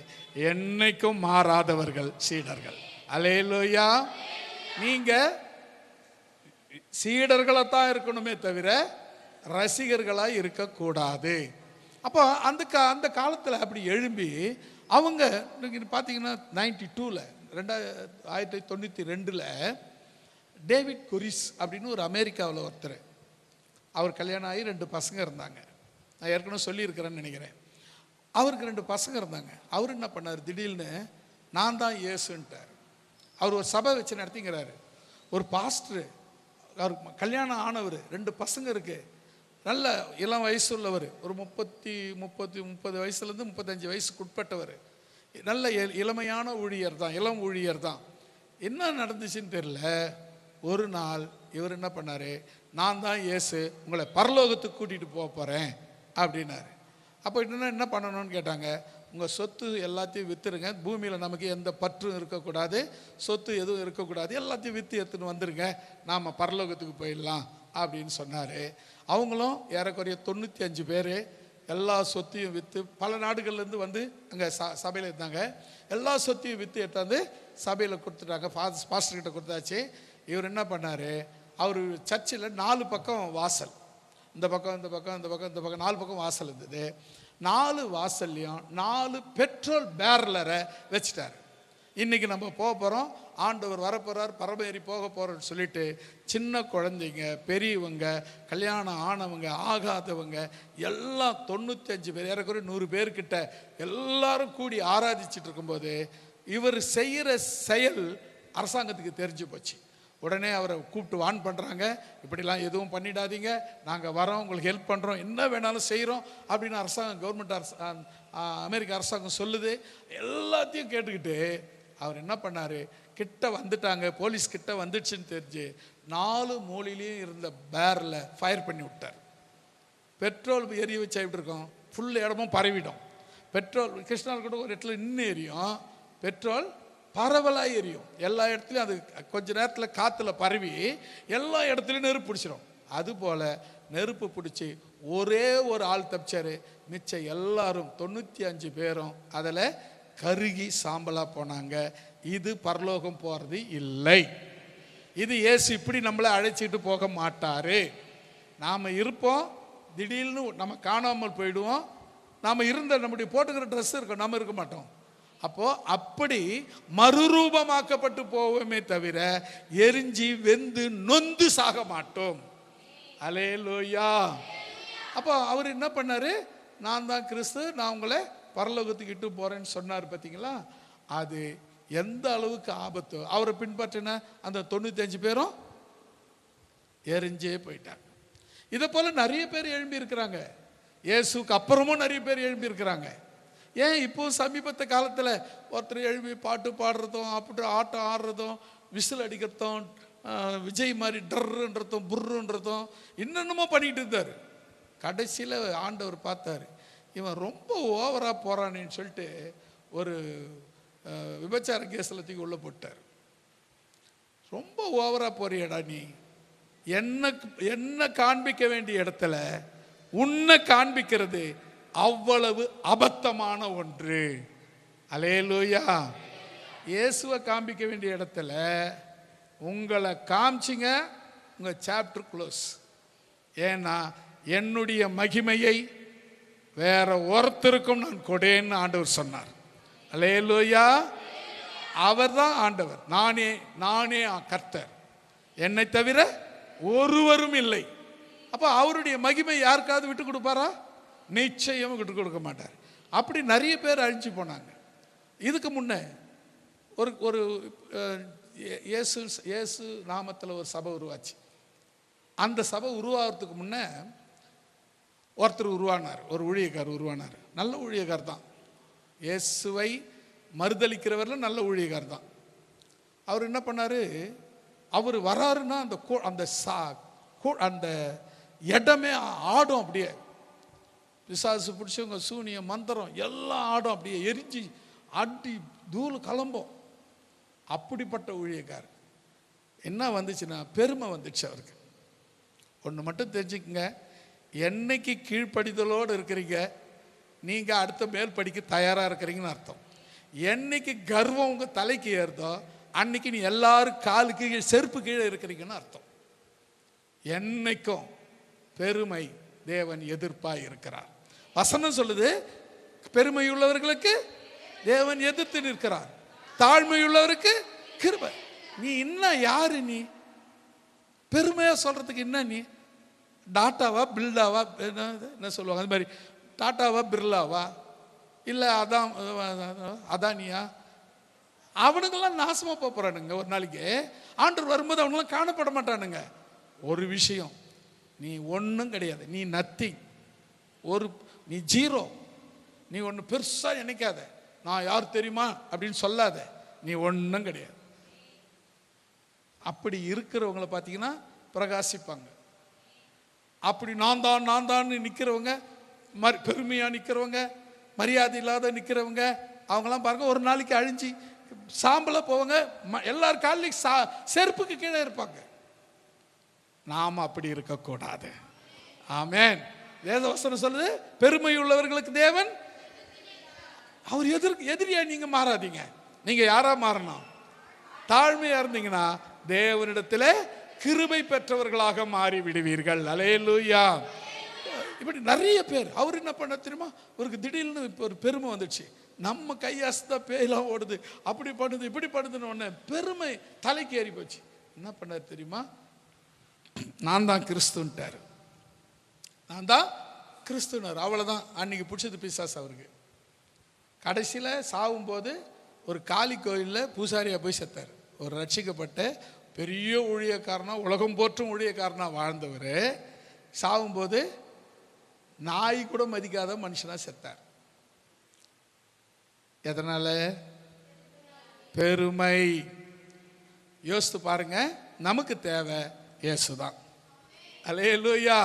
என்னைக்கும் மாறாதவர்கள் சீடர்கள். அல்லேலூயா. நீங்கள் சீடர்களைத்தான் இருக்கணுமே தவிர ரசிகர்களாக இருக்கக்கூடாது. அப்போ அந்த காலத்தில் அப்படி எழும்பி அவங்க பார்த்தீங்கன்னா 92 1992 டேவிட் கொரிஸ் அப்படின்னு ஒரு அமெரிக்காவில் ஒருத்தர், அவர் கல்யாணம் ஆகி 2 பசங்க இருந்தாங்க. நான் ஏற்கனவே சொல்லியிருக்கிறேன்னு நினைக்கிறேன். அவருக்கு 2 பசங்க இருந்தாங்க. அவர் என்ன பண்ணார், திடீர்னு நான் தான் இயேசுன்ட்டார். அவர் ஒரு சபை வச்சு நடத்திங்கிறாரு. ஒரு பாஸ்டர், அவர் கல்யாணம் ஆனவர், 2 பசங்க இருக்கு, நல்ல இளம் வயசு உள்ளவர், ஒரு 30 வயசுலேருந்து 35 வயசுக்கு உட்பட்டவர், நல்ல இளமையான ஊழியர் தான், இளம் ஊழியர் தான். என்ன நடந்துச்சுன்னு தெரியல. ஒரு நாள் இவர் என்ன பண்ணார், நான் தான் இயேசு, உங்களை பரலோகத்துக்கு கூட்டிகிட்டு போகிறேன் அப்படின்னாரு. அப்போ என்ன பண்ணணும்னு கேட்டாங்க. உங்கள் சொத்து எல்லாத்தையும் விற்றுருங்க, பூமியில் நமக்கு எந்த பற்றும் இருக்கக்கூடாது, சொத்து எதுவும் இருக்கக்கூடாது, எல்லாத்தையும் விற்று எடுத்துன்னு வந்துருங்க, நாம் பரலோகத்துக்கு போயிடலாம் அப்படின்னு சொன்னார். அவங்களும் ஏறக்குறைய 95 பேர் எல்லா சொத்தையும் விற்று, பல நாடுகள்லேருந்து வந்து அங்கே சபையில் இருந்தாங்க, எல்லா சொத்தையும் விற்று எடுத்தாந்து சபையில் கொடுத்துட்டாங்க, பாஸ்டர்கிட்ட கொடுத்தாச்சு. இவர் என்ன பண்ணார், அவர் சர்ச்சில் 4 பக்கம் வாசல், இந்த பக்கம் 4 பக்கம் வாசல் இருந்தது. 4 வாசல்லையும் 4 பெட்ரோல் பேரலரை வச்சுட்டார். இன்றைக்கி நம்ம போக போகிறோம், ஆண்டவர் வரப்போகிறார், பரமேறி போக போகிறோன்னு சொல்லிட்டு சின்ன குழந்தைங்க, பெரியவங்க, கல்யாணம் ஆனவங்க, ஆகாதவங்க எல்லாம் 95 பேர், ஏறக்குறைய 100 பேர்கிட்ட எல்லாரும் கூடி ஆராதிச்சிட்டு இருக்கும்போது இவர் செய்கிற செயல் அரசாங்கத்துக்கு தெரிஞ்சு போச்சு. உடனே அவரை கூப்பிட்டு வான் பண்ணுறாங்க, இப்படிலாம் எதுவும் பண்ணிடாதீங்க, நாங்கள் வரோம், உங்களுக்கு ஹெல்ப் பண்ணுறோம், என்ன வேணாலும் செய்கிறோம் அப்படின்னு அரசாங்கம், கவர்மெண்ட் அமெரிக்க அரசாங்கம் சொல்லுது. எல்லாத்தையும் கேட்டுக்கிட்டு அவர் என்ன பண்ணார், கிட்ட வந்துட்டாங்க, போலீஸ் கிட்ட வந்துடுச்சுன்னு தெரிஞ்சு 4 மூலையிலையும் இருந்த பேரில் ஃபயர் பண்ணி விட்டார். பெட்ரோல் எரிய வச்சா எப்படி இருக்கும், ஃபுல் இடமும் பரவிடும். பெட்ரோல் கிருஷ்ணாவில் கூட ஒரு இடத்துல இன்னும் எரியும், பெட்ரோல் பரவலாக எரியும், எல்லா இடத்துலையும். அது கொஞ்ச நேரத்தில் காற்றுல பரவி எல்லா இடத்துலையும் நெருப்பு பிடிச்சிடும். அதுபோல் நெருப்பு பிடிச்சி ஒரே ஒரு ஆள் தப்பிச்சார், மிச்சம் எல்லாரும் 95 பேரும் அதில் கருகி சாம்பலாக போனாங்க. இது பரலோகம் போகிறது இல்லை. இது இயேசு இப்படி நம்மளை அழைச்சிட்டு போக மாட்டார். நாம் இருப்போம், திடீர்னு நம்ம காணாமல் போயிடுவோம். நாம் இருந்த நம்முடைய போட்டுக்கிற ட்ரெஸ் இருக்கும், நம்ம இருக்க மாட்டோம். அப்போ அப்படி மறுரூபமாக்கப்பட்டு போவோமே தவிர எரிஞ்சி வெந்து நொந்து சாக மாட்டோம். அல்லேலூயா. அப்போ அவர் என்ன பண்ணாரு, நான் தான் கிறிஸ்து, நான் உங்களை பரலோகத்துக்கு இட்டு போறேன்னு சொன்னார். பார்த்தீங்களா, அது எந்த அளவுக்கு ஆபத்து. அவரை பின்பற்றின அந்த 95 பேரும் எரிஞ்சே போயிட்டாங்க. இதை போல நிறைய பேர் எழும்பி இருக்கிறாங்க. இயேசுக்கு அப்புறமும் நிறைய பேர் எழும்பி இருக்கிறாங்க. ஏன் இப்போ சமீபத்த காலத்தில் ஒருத்தர் எழுப்பி பாட்டு பாடுறதும், அப்படி ஆட்டம் ஆடுறதும், விசில் அடிக்கிறதும், விஜய் மாதிரி டர்ன்றதும் புர்ருன்றதும் என்னென்னமோ பண்ணிகிட்டு இருந்தார். கடைசியில் ஆண்டவர் பார்த்தார், இவன் ரொம்ப ஓவராக போகிறானேன்னு சொல்லிட்டு ஒரு விபச்சார கேஸில் தூக்கி உள்ளே போட்டார். ரொம்ப ஓவராக போறியடா நீ, என்ன காண்பிக்க வேண்டிய இடத்துல உன்னை காண்பிக்கிறது அவ்வளவு அபத்தமான ஒன்று. அல்லேலூயா. இயேசுவை காண்பிக்க வேண்டிய இடத்துல உங்களை காமிச்சிங்க, உங்கள் சாப்டர் க்ளோஸ். ஏன்னா என்னுடைய மகிமையை வேற ஒருத்தருக்கும் நான் கொடேன்னு ஆண்டவர் சொன்னார். அல்லேலூயா. அவர் தான் ஆண்டவர். நானே கர்த்தர், என்னை தவிர ஒருவரும் இல்லை. அப்போ அவருடைய மகிமை யாருக்காவது விட்டு கொடுப்பாரா? நிச்சயம் விட்டு கொடுக்க மாட்டார். அப்படி நிறைய பேர் அழிஞ்சு போனாங்க. இதுக்கு முன்னே ஒரு இயேசு நாமத்தில் ஒரு சபை உருவாச்சு. அந்த சபை உருவாகிறதுக்கு முன்னே ஒருத்தர் உருவானார், ஒரு ஊழியக்காரர் உருவானார். நல்ல ஊழியக்கார் தான், இயேசுவை மறுதளிக்கிறவரில் நல்ல ஊழியக்கார் தான். அவர் என்ன பண்ணார், அவர் வராருன்னா அந்த இடமே ஆடும். அப்படியே பிசாசு பிடிச்சவங்க, சூனிய மந்திரம் எல்லாம் ஆடும், அப்படியே எரிஞ்சு அடி தூள் கிளம்பும். அப்படிப்பட்ட ஊழியக்கார். என்ன வந்துச்சுன்னா பெருமை வந்துச்சு அவருக்கு. ஒன்று மட்டும் தெரிஞ்சுக்கங்க, என்னைக்கு கீழ்ப்படிதலோடு இருக்கிறீங்க நீங்கள் அடுத்த மேல் படிக்க தயாராக இருக்கிறீங்கன்னு அர்த்தம். என்னைக்கு கர்வம் உங்கள் தலைக்கு ஏறுதோ அன்னைக்கு நீ எல்லாரும் காலுக்கு கீழே செருப்பு கீழே இருக்கிறீங்கன்னு அர்த்தம். என்னைக்கும் பெருமை தேவன் எதிர்ப்பாக இருக்கிறார். வசனம் சொல்லுது, பெருமை உள்ளவர்களுக்கு தேவன் எதிர்த்து நிற்கிறார், தாழ்மையுள்ளவருக்கு கிருபை. நீ இன்னும் யாரு? நீ பெருமையா சொல்றதுக்கு என்ன? நீ டாட்டாவா பிர்லாவா, என்ன சொல்லுவாங்க அது மாதிரி, டாட்டாவா பிர்லாவா, இல்லை அதானியா? அவனுங்கெல்லாம் நாசமா போறானுங்க. ஒரு நாளைக்கு ஆண்டவர் வரும்போது அவனுங்கெல்லாம் காணப்பட மாட்டானுங்க. ஒரு விஷயம், நீ ஒன்றும் கிடையாது, நீ நத்திங், நீ ஜீரோ. நீ ஒன்று பெருசாக நினைக்காத, நான் யார் தெரியுமா அப்படின்னு சொல்லாத, நீ ஒன்றும் கிடையாது. அப்படி இருக்கிறவங்களை பார்த்தீங்கன்னா பிரகாசிப்பாங்க. அப்படி நான் தான் நிற்கிறவங்க, பெருமையாக நிற்கிறவங்க, மரியாதை இல்லாத நிற்கிறவங்க, அவங்களாம் பாருங்க ஒரு நாளைக்கு அழிஞ்சு சாம்பல போவாங்க. எல்லார் காலையும் செருப்புக்கு கீழே இருப்பாங்க. நாம் அப்படி இருக்கக்கூடாது. ஆமென். வேதவசனம் சொல்லுது, பெருமை உள்ளவர்களுக்கு தேவன் அவர் எதிரியா நீங்க மாறாதீங்க. நீங்க யாரா மாறணும்? தாழ்மையா இருந்தீங்கன்னா தேவனிடத்தில் கிருபை பெற்றவர்களாக மாறி விடுவீர்கள். அல்லேலூயா. இப்படி நிறைய பேர். அவர் என்ன பண்ண தெரியுமா, அவருக்கு திடீர்னு இப்போ ஒரு பெருமை வந்துடுச்சு. நம்ம கையாசத்தா பேயெல்லாம் ஓடுது, அப்படி பண்ணுது இப்படி பண்ணுதுன்னு ஒன்று பெருமை தலைக்கு ஏறி போச்சு. என்ன பண்ணார் தெரியுமா, நான் தான் கிறிஸ்துன்ட்டார். நான் தான் கிறிஸ்துனார். அவ்வளோதான். அன்னைக்கு பிடிச்சது பிசாசு அவருக்கு. கடைசியில் சாகும்போது ஒரு காளி கோயிலில் பூசாரியாக போய் செத்தார். ஒரு ரட்சிக்கப்பட்ட பெரிய ஊழியக்காரனா, உலகம் போற்றும் ஊழியக்காரனா வாழ்ந்தவர் சாகும்போது நாய் கூட மதிக்காத மனுஷனா செத்தார். எதனால? பெருமை. யோசித்து பாருங்க. நமக்கு தேவை இயேசுதான். அல்லேலூயா.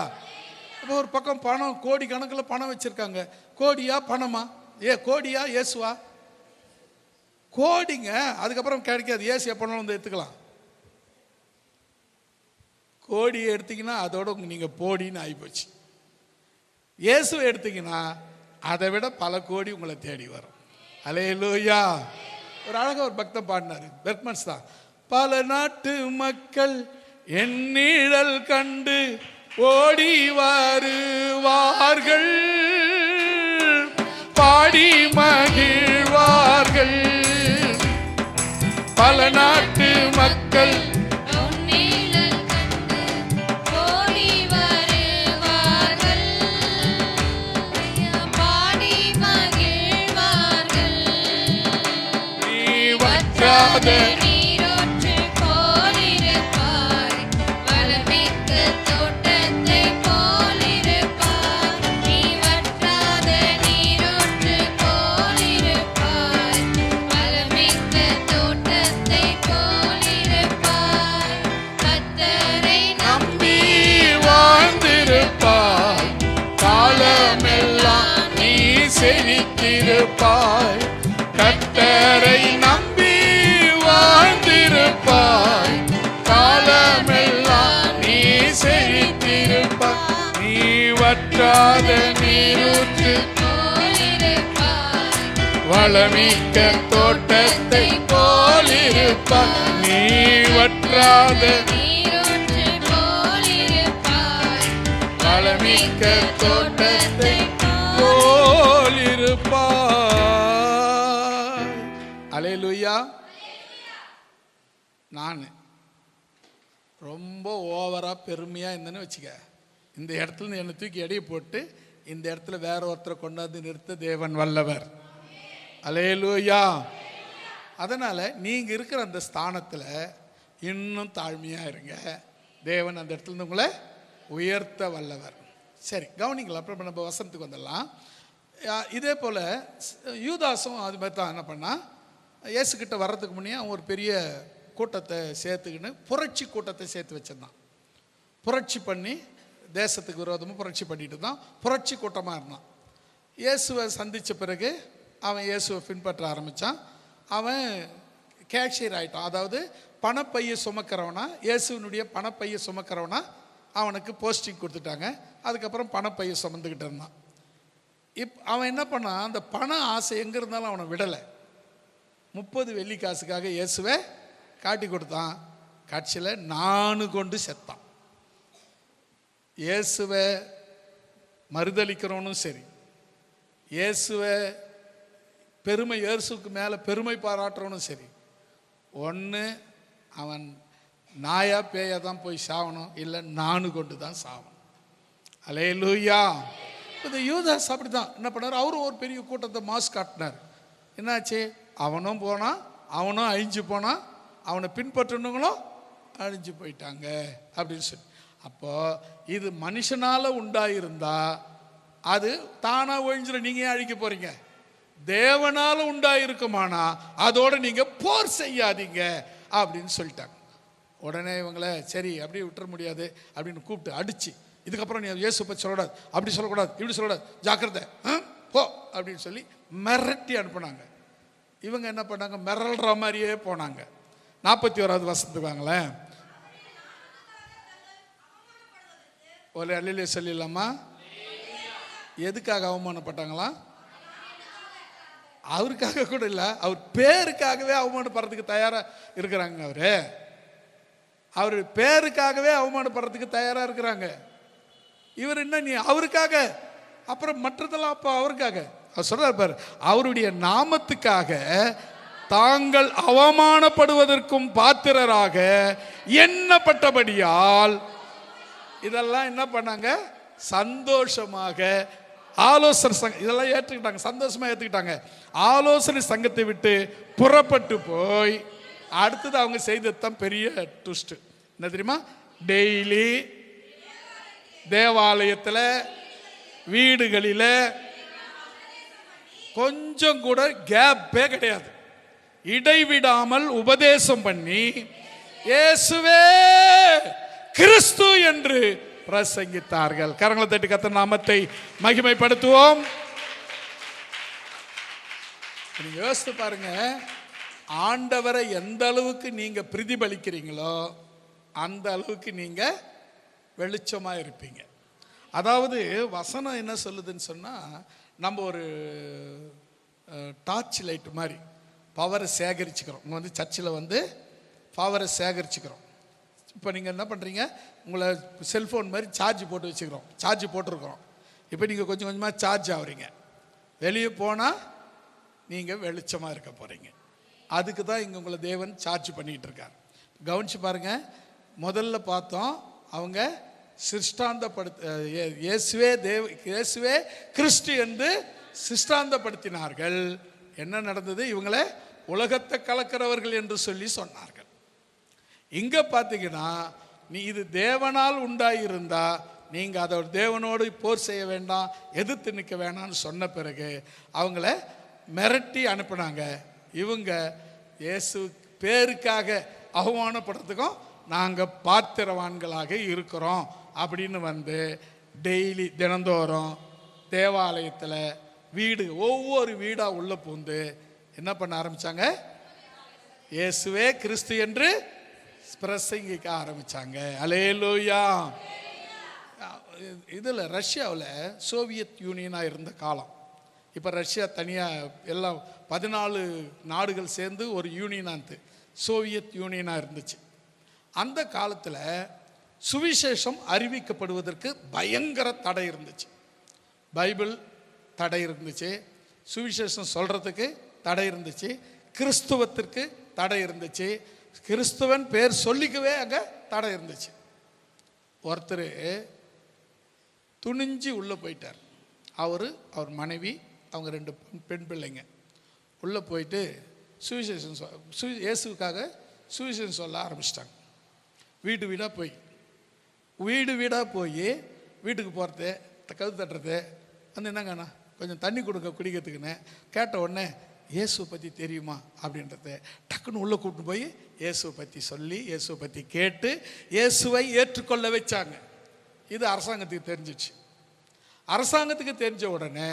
இப்போ ஒரு பக்கம் பணம், கோடி கணக்கில் பணம் வச்சிருக்காங்க. கோடியா பணமா? கோடியா இயேசுவா? கோடிங்க. அதுக்கப்புறம் கிடைக்காது. இயேசு எப்பனாலும் வந்து எடுத்துக்கலாம். கோடியை எடுத்தீங்கன்னா அதோட நீங்கள் போடின்னு ஆகிப்போச்சு. இயேசுவை எடுத்தீங்கன்னா அதை விட பல கோடி உங்களை தேடி வரும். அல்லேலூயா. ஒரு அழகாக ஒரு பக்தன் பாடினார், பெர்க்மன்ஸ் தான். பல நாட்டு மக்கள் என் நிழல் கண்டு ஓடி வருவார்கள், பாடி மகிழ்வார்கள். பல நாட்டு மக்கள் நீரூற்று போலிருப்பாய், வளமிக்க தோட்டத்தை போலிருப்பாய். நீ வற்றாத நீரூற்று போலிருப்பாய், வளமிக்க தோட்டத்தை போலிருப்பாய். கர்த்தரை நம்பி வாழ்ந்திருப்பாய், காலமெல்லாம் நீ செழித்திருப்பாய். கர்த்தரை நம்பி வாழ்ந்திருப்பாய், காலமெல்லாம் நீ செழித்திருப்பாய். நீ வற்றாத நீரூற்று போலிருப்பாய், வளமிக்க தோட்டத்தை போலிருப்பாய். நீ வற்றாத நீரூற்று வளமிக்க தோட்டத்தை போலிருப்பாய். அல்லேலூயா. நான் ரொம்ப ஓவரா பெருமையா இருந்தேன்னு வச்சுக்க, இந்த இடத்துல என்னை தூக்கி எடையை போட்டு இந்த இடத்துல வேற ஒருத்தரை கொண்டாந்து நிறுத்த தேவன் வல்லவர். அல்லேலூயா. அதனால நீங்க இருக்கிற அந்த ஸ்தானத்துல இன்னும் தாழ்மையா இருங்க. தேவன் அந்த இடத்துல இருந்து உங்களை உயர்த்த வல்லவர். சரி, கவனிங்களா. அப்புறம் நம்ம வசனத்துக்கு வந்துடலாம். இதே போல் யூதாசும் அது மாதிரி தான் என்ன பண்ணா, இயேசுக்கிட்ட வர்றதுக்கு முன்னே அவன் ஒரு பெரிய கூட்டத்தை சேர்த்துக்கின்னு புரட்சி கூட்டத்தை சேர்த்து வச்சிருந்தான். புரட்சி பண்ணி தேசத்துக்கு விரோதமாக புரட்சி பண்ணிட்டு தான் புரட்சி கூட்டமாக இருந்தான். இயேசுவை சந்தித்த பிறகு அவன் இயேசுவை பின்பற்ற ஆரம்பித்தான். அவன் கேஷியர் ஆகிட்டான். அதாவது பணப்பையை சுமக்கிறவனா, இயேசுவினுடைய பணப்பையை சுமக்கிறவனா அவனுக்கு போஸ்டிங் கொடுத்துட்டாங்க. அதுக்கப்புறம் பணப்பையை சுமந்துக்கிட்டு இருந்தான். அவன் என்ன பண்ணான், அந்த பண ஆசை எங்கே இருந்தாலும் அவனை விடலை. 30 வெள்ளி காசுக்காக இயேசுவை காட்டி கொடுத்தான். காட்சியில் 4 கொண்டு செத்தான். இயேசுவை மறுதளிக்கிறவனும் சரி, இயேசுவை இயேசுக்கு மேலே பெருமை பாராட்டுறவனும் சரி, ஒன்று அவன் நாயா பேயா தான் போய் சாவணும், இல்லை 4 கொண்டு தான் சாவணும். அல்லேலூயா. இந்த யூதாஸ் அப்படி தான் என்ன பண்ணார், அவரும் ஒரு பெரிய கூட்டத்தை மாஸ் காட்டினார். என்னாச்சு, அவனும் போனான், அவனும் அழிஞ்சு போனான், அவனை பின்பற்றினவங்களும் அழிஞ்சு போயிட்டாங்க அப்படின்னு சொல்லி. அப்போ இது மனுஷனால் உண்டாயிருந்தா அது தானாக ஒழிஞ்சிடும். நீங்கள் ஏன் அழிக்க போகிறீங்க? தேவனால் உண்டாயிருக்குமானா அதோடு நீங்கள் போர் செய்யாதீங்க அப்படின்னு சொல்லிட்டாங்க. உடனே இவங்களை சரி அப்படியே விட்டுற முடியாது அப்படின்னு கூப்பிட்டு அடித்து, இதுக்கப்புறம் நீ இயேசு பற்றி சொல்லக்கூடாது, அப்படி சொல்லக்கூடாது, இப்படி சொல்லக்கூடாது, ஜாக்கிரதை போ அப்படின்னு சொல்லி மிரட்டி அனுப்புனாங்க. இவங்க என்ன பண்ணாங்க, மிரள்ற மாதிரியே போனாங்க. 41வது வசனத்துக்கு வாங்களேன். ஒரு அல்லேலூயா சொல்லிடலாமா? எதுக்காக அவமானப்பட்டாங்களா? அவருக்காக கூட இல்லை, அவர் பேருக்காகவே அவமானப்படுறதுக்கு தயாராக இருக்கிறாங்க. அவர் பேருக்காகவே அவமானப்படுறதுக்கு தயாராக இருக்கிறாங்க. இவர் என்ன, நீ அவருக்காக, அப்புறம் மற்றதெல்லாம் அப்போ அவருக்காக. அவர் சொல்றார் பாரு, அவருடைய நாமத்துக்காக தாங்கள் அவமானப்படுவதற்கும் பாத்திரராக எண்ணப்பட்டபடியால் இதெல்லாம் என்ன பண்ணாங்க, சந்தோஷமாக ஆலோசனை சங்கம் இதெல்லாம் ஏற்றுக்கிட்டாங்க, சந்தோஷமா ஏற்றுக்கிட்டாங்க. ஆலோசனை சங்கத்தை விட்டு புறப்பட்டு போய் அடுத்தது அவங்க செய்ததுதான் பெரிய ட்விஸ்ட். என்ன தெரியுமா, டெய்லி தேவாலயத்தில் வீடுகளில் கொஞ்சம் கூட கேப்பே கிடையாது, இடைவிடாமல் உபதேசம் பண்ணி இயேசுவே கிறிஸ்து என்று பிரசங்கித்தார்கள். கரங்களை தட்டி கர்த்தர் நாமத்தை மகிமைப்படுத்துவோம். நீங்க யோசித்து பாருங்க, ஆண்டவரை எந்த அளவுக்கு நீங்க பிரதிபலிக்கிறீங்களோ அந்த அளவுக்கு நீங்க வெளிச்சமா இருப்பீங்க. அதாவது வசனம் என்ன சொல்லுதுன்னு சொன்னா, நம்ம ஒரு டார்ச் லைட் மாதிரி பவரை சேகரிச்சுக்கிறோம். இங்கே வந்து சர்ச்சில் வந்து பவரை சேகரிச்சுக்கிறோம். இப்போ நீங்கள் என்ன பண்ணுறீங்க, உங்களை செல்ஃபோன் மாதிரி சார்ஜ் போட்டு வச்சுக்கிறோம், சார்ஜ் போட்டிருக்கிறோம். இப்போ நீங்கள் கொஞ்சம் கொஞ்சமாக சார்ஜ் ஆகுறீங்க. வெளியே போனால் நீங்கள் வெளிச்சமாக இருக்க போகிறீங்க. அதுக்கு தான் இங்கே உங்களை தேவன் சார்ஜ் பண்ணிக்கிட்டு இருக்கார். கவனிச்சு பாருங்கள், முதல்ல பார்த்தோம் அவங்க இயேசுவே கிறிஸ்து என்று சிஷ்டாந்தப்படுத்தினார்கள். என்ன நடந்தது, இவங்களை உலகத்தை கலக்கிறவர்கள் என்று சொல்லி சொன்னார்கள். இங்க பார்த்தீங்கன்னா, நீ இது தேவனால் உண்டாயிருந்தா நீங்க அதோட தேவனோடு போர் செய்ய வேண்டாம், எதிர்த்து நிற்க வேண்டாம்னு சொன்ன பிறகு அவங்கள மிரட்டி அனுப்புனாங்க. இவங்க இயேசு பேருக்காக அவமானப்படுறதுக்கும் நாங்கள் பாத்திரவான்களாக இருக்கிறோம் அப்படின்னு வந்து டெய்லி தினந்தோறும் தேவாலயத்தில் ஒவ்வொரு வீடாக உள்ள பூந்து என்ன பண்ண ஆரம்பிச்சாங்க, இயேசுவே கிறிஸ்து என்று பிரசங்கிக்க ஆரம்பிச்சாங்க. அல்லேலூயா. இதில் ரஷ்யாவில் சோவியத் யூனியனாக இருந்த காலம். இப்போ ரஷ்யா தனியாக எல்லாம் 14 நாடுகள் சேர்ந்து ஒரு யூனியனாக சோவியத் யூனியனாக இருந்துச்சு. அந்த காலத்தில் சுவிசேஷம் அறிவிக்கப்படுவதற்கு பயங்கர தடை இருந்துச்சு. பைபிள் தடை இருந்துச்சு, சுவிசேஷம் சொல்கிறதுக்கு தடை இருந்துச்சு, கிறிஸ்துவத்திற்கு தடை இருந்துச்சு, கிறிஸ்துவன் பேர் சொல்லிக்கவே அங்கே தடை இருந்துச்சு. ஒருத்தர் துணிஞ்சு உள்ளே போயிட்டார். அவர் மனைவி, அவங்க 2 பெண் பிள்ளைங்க உள்ளே போயிட்டு சுவிசேஷம் இயேசுக்காக சுவிசேஷம் சொல்ல ஆரம்பிச்சிட்டாங்க. வீடு வீடாக போய் வீட்டுக்கு போகிறது, கதவு தட்டுறது, வந்து என்னங்கண்ணா கொஞ்சம் தண்ணி கொடுங்க குடிக்கிறதுக்குன்னு கேட்ட உடனே இயேசுவை பற்றி தெரியுமா அப்படின்றத டக்குன்னு உள்ளே கூப்பிட்டு போய் இயேசுவை பற்றி சொல்லி, இயேசுவை பற்றி கேட்டு இயேசுவை ஏற்றுக்கொள்ள வச்சாங்க. இது அரசாங்கத்துக்கு தெரிஞ்சிச்சு. அரசாங்கத்துக்கு தெரிஞ்ச உடனே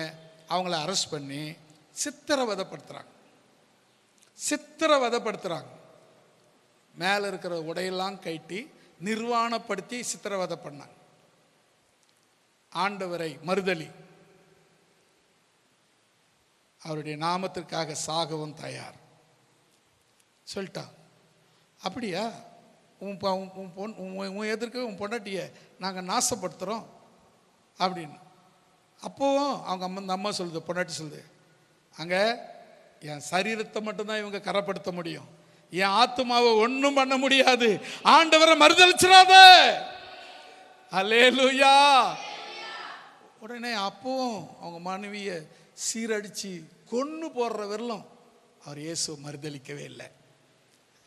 அவங்கள அரெஸ்ட் பண்ணி சித்திரவதைப்படுத்துகிறாங்க. மேலே இருக்கிற உடையெல்லாம் கட்டி நிர்வாணப்படுத்தி சித்திரவதை பண்ணாங்க. ஆண்டவரை மறுதலி, அவருடைய நாமத்திற்காக சாகவும் தயார் சொல்லிட்டான். அப்படியா, உன் எதிர்க்க உன் பொண்டாட்டியை நாங்கள் நாசப்படுத்துகிறோம் அப்படின்னு. அப்போவும் அவங்க அம்மா சொல்லுது, பொண்டாட்டி சொல்லுது, அங்கே என் சரீரத்தை மட்டும்தான் இவங்க கரப்படுத்த முடியும், என் ஆத்துமாவை ஒன்றும் பண்ண முடியாது, ஆண்டவரை மறுதலிச்சிடாத. அல்லேலூயா. உடனே அப்பவும் அவங்க மனைவியை சீரடிச்சு கொன்று போடுற வரலும் அவர் இயேசு மறுதலிக்கவே இல்லை.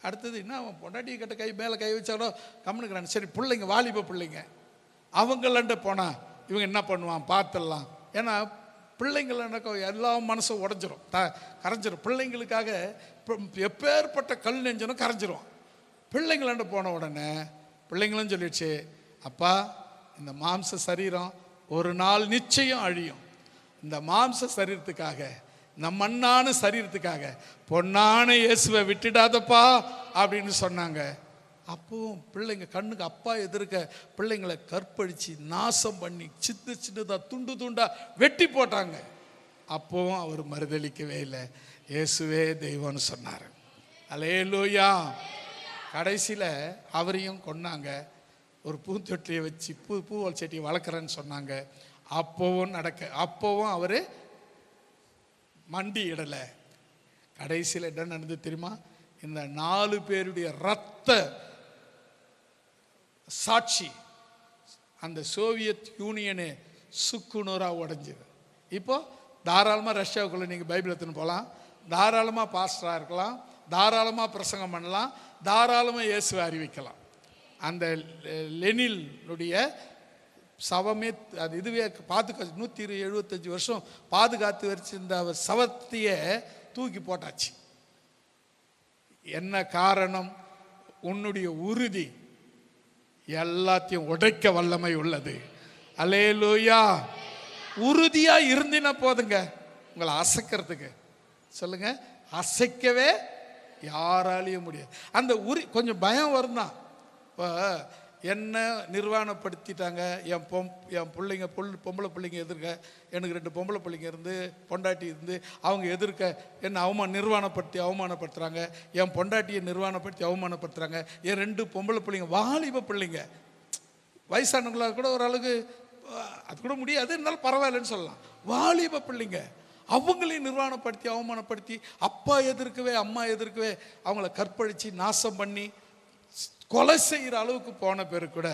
அடுத்தது என்ன, அவன் பொண்டாட்டி கிட்ட மேலே கை வச்சாலும் கம்முனுக்கிறான். சரி, பிள்ளைங்க வாலிப பிள்ளைங்க அவங்களண்ட போனால் இவங்க என்ன பண்ணுவான் பார்த்துடலாம். ஏன்னா பிள்ளைங்கள எல்லா மனசும் உடஞ்சிரும், கரைஞ்சிரும். பிள்ளைங்களுக்காக எப்பேற்பட்ட கல் நெஞ்சனும் கரைஞ்சிரும். பிள்ளைங்களண்ட போன உடனே பிள்ளைங்களும் சொல்லிடுச்சு, அப்பா இந்த மாம்ச சரீரம் ஒரு நாள் நிச்சயம் அழியும், இந்த மாம்ச சரீரத்துக்காக, இந்த மண்ணான சரீரத்துக்காக பொன்னான இயேசுவை விட்டுடாதப்பா அப்படின்னு சொன்னாங்க. அப்பவும் பிள்ளைங்க கண்ணுக்கு அப்பா எதிர்க்க பிள்ளைங்களை கற்பழிச்சு நாசம் பண்ணி சின்னதாக துண்டு துண்டா வெட்டி போட்டாங்க. அப்பவும் அவர் மறுதலிக்கவே இல்லை, இயேசுவே தெய்வம்னு சொன்னார். அல்லேலூயா. கடைசியில் அவரையும் கொன்னாங்க. ஒரு பூந்தொட்டியை வச்சு பூவல் செடியை வளர்க்குறேன்னு சொன்னாங்க. அப்போவும் அவர் மண்டி இடலை. கடைசியில் என்ன நடந்தது தெரியுமா? இந்த 4 பேருடைய ரத்த சாட்சி அந்த சோவியத் யூனியனே சுக்குநூறாக உடைஞ்சது. இப்போ தாராளமாக ரஷ்யாவுக்குள்ளே நீங்கள் பைபிள் எடுத்துன்னு போகலாம், தாராளமாக பாஸ்டராக இருக்கலாம், தாராளமாக பிரசங்கம் பண்ணலாம், தாராளமாக இயேசுவை அறிவிக்கலாம். அந்த லெனினுடைய சவமே அது இதுவே பாதுகாத்து 175 வருஷம் பாதுகாத்து வச்சிருந்த அவர் சவத்தையே தூக்கி போட்டாச்சு. என்ன காரணம்? உன்னுடைய உறுதி எல்லாத்தையும் உடைக்க வல்லமை உள்ளது. அல்லேலூயா. உறுதியா இருந்தினா போதுங்க உங்களை அசைக்கிறதுக்கு. சொல்லுங்க, அசைக்கவே யாராலையும் முடியாது. அந்த கொஞ்சம் பயம் வரும் தான். இப்போ என்ன நிர்வாணப்படுத்திட்டாங்க, என் பிள்ளைங்க பொம்பளை பிள்ளைங்க எதிர்க்க, எனக்கு 2 பொம்பளை பிள்ளைங்க இருந்து பொண்டாட்டி இருந்து அவங்க எதிர்க்க என்ன அவமானப்படுத்துகிறாங்க, என் பொண்டாட்டியை நிர்வாணப்படுத்தி அவமானப்படுத்துகிறாங்க, என் 2 பொம்பளை பிள்ளைங்க வாலிப பிள்ளைங்க, வயசானவங்களாக கூட ஓரளவுக்கு அது கூட முடியாது, இருந்தாலும் பரவாயில்லன்னு சொல்லலாம். வாலிப பிள்ளைங்க அவங்களையும் நிர்வாணப்படுத்தி அவமானப்படுத்தி அப்பா எதிர்க்கவே அம்மா எதிர்க்கவே அவங்கள கற்பழித்து நாசம் பண்ணி கொலை செய்கிற அளவுக்கு போன பேரு கூட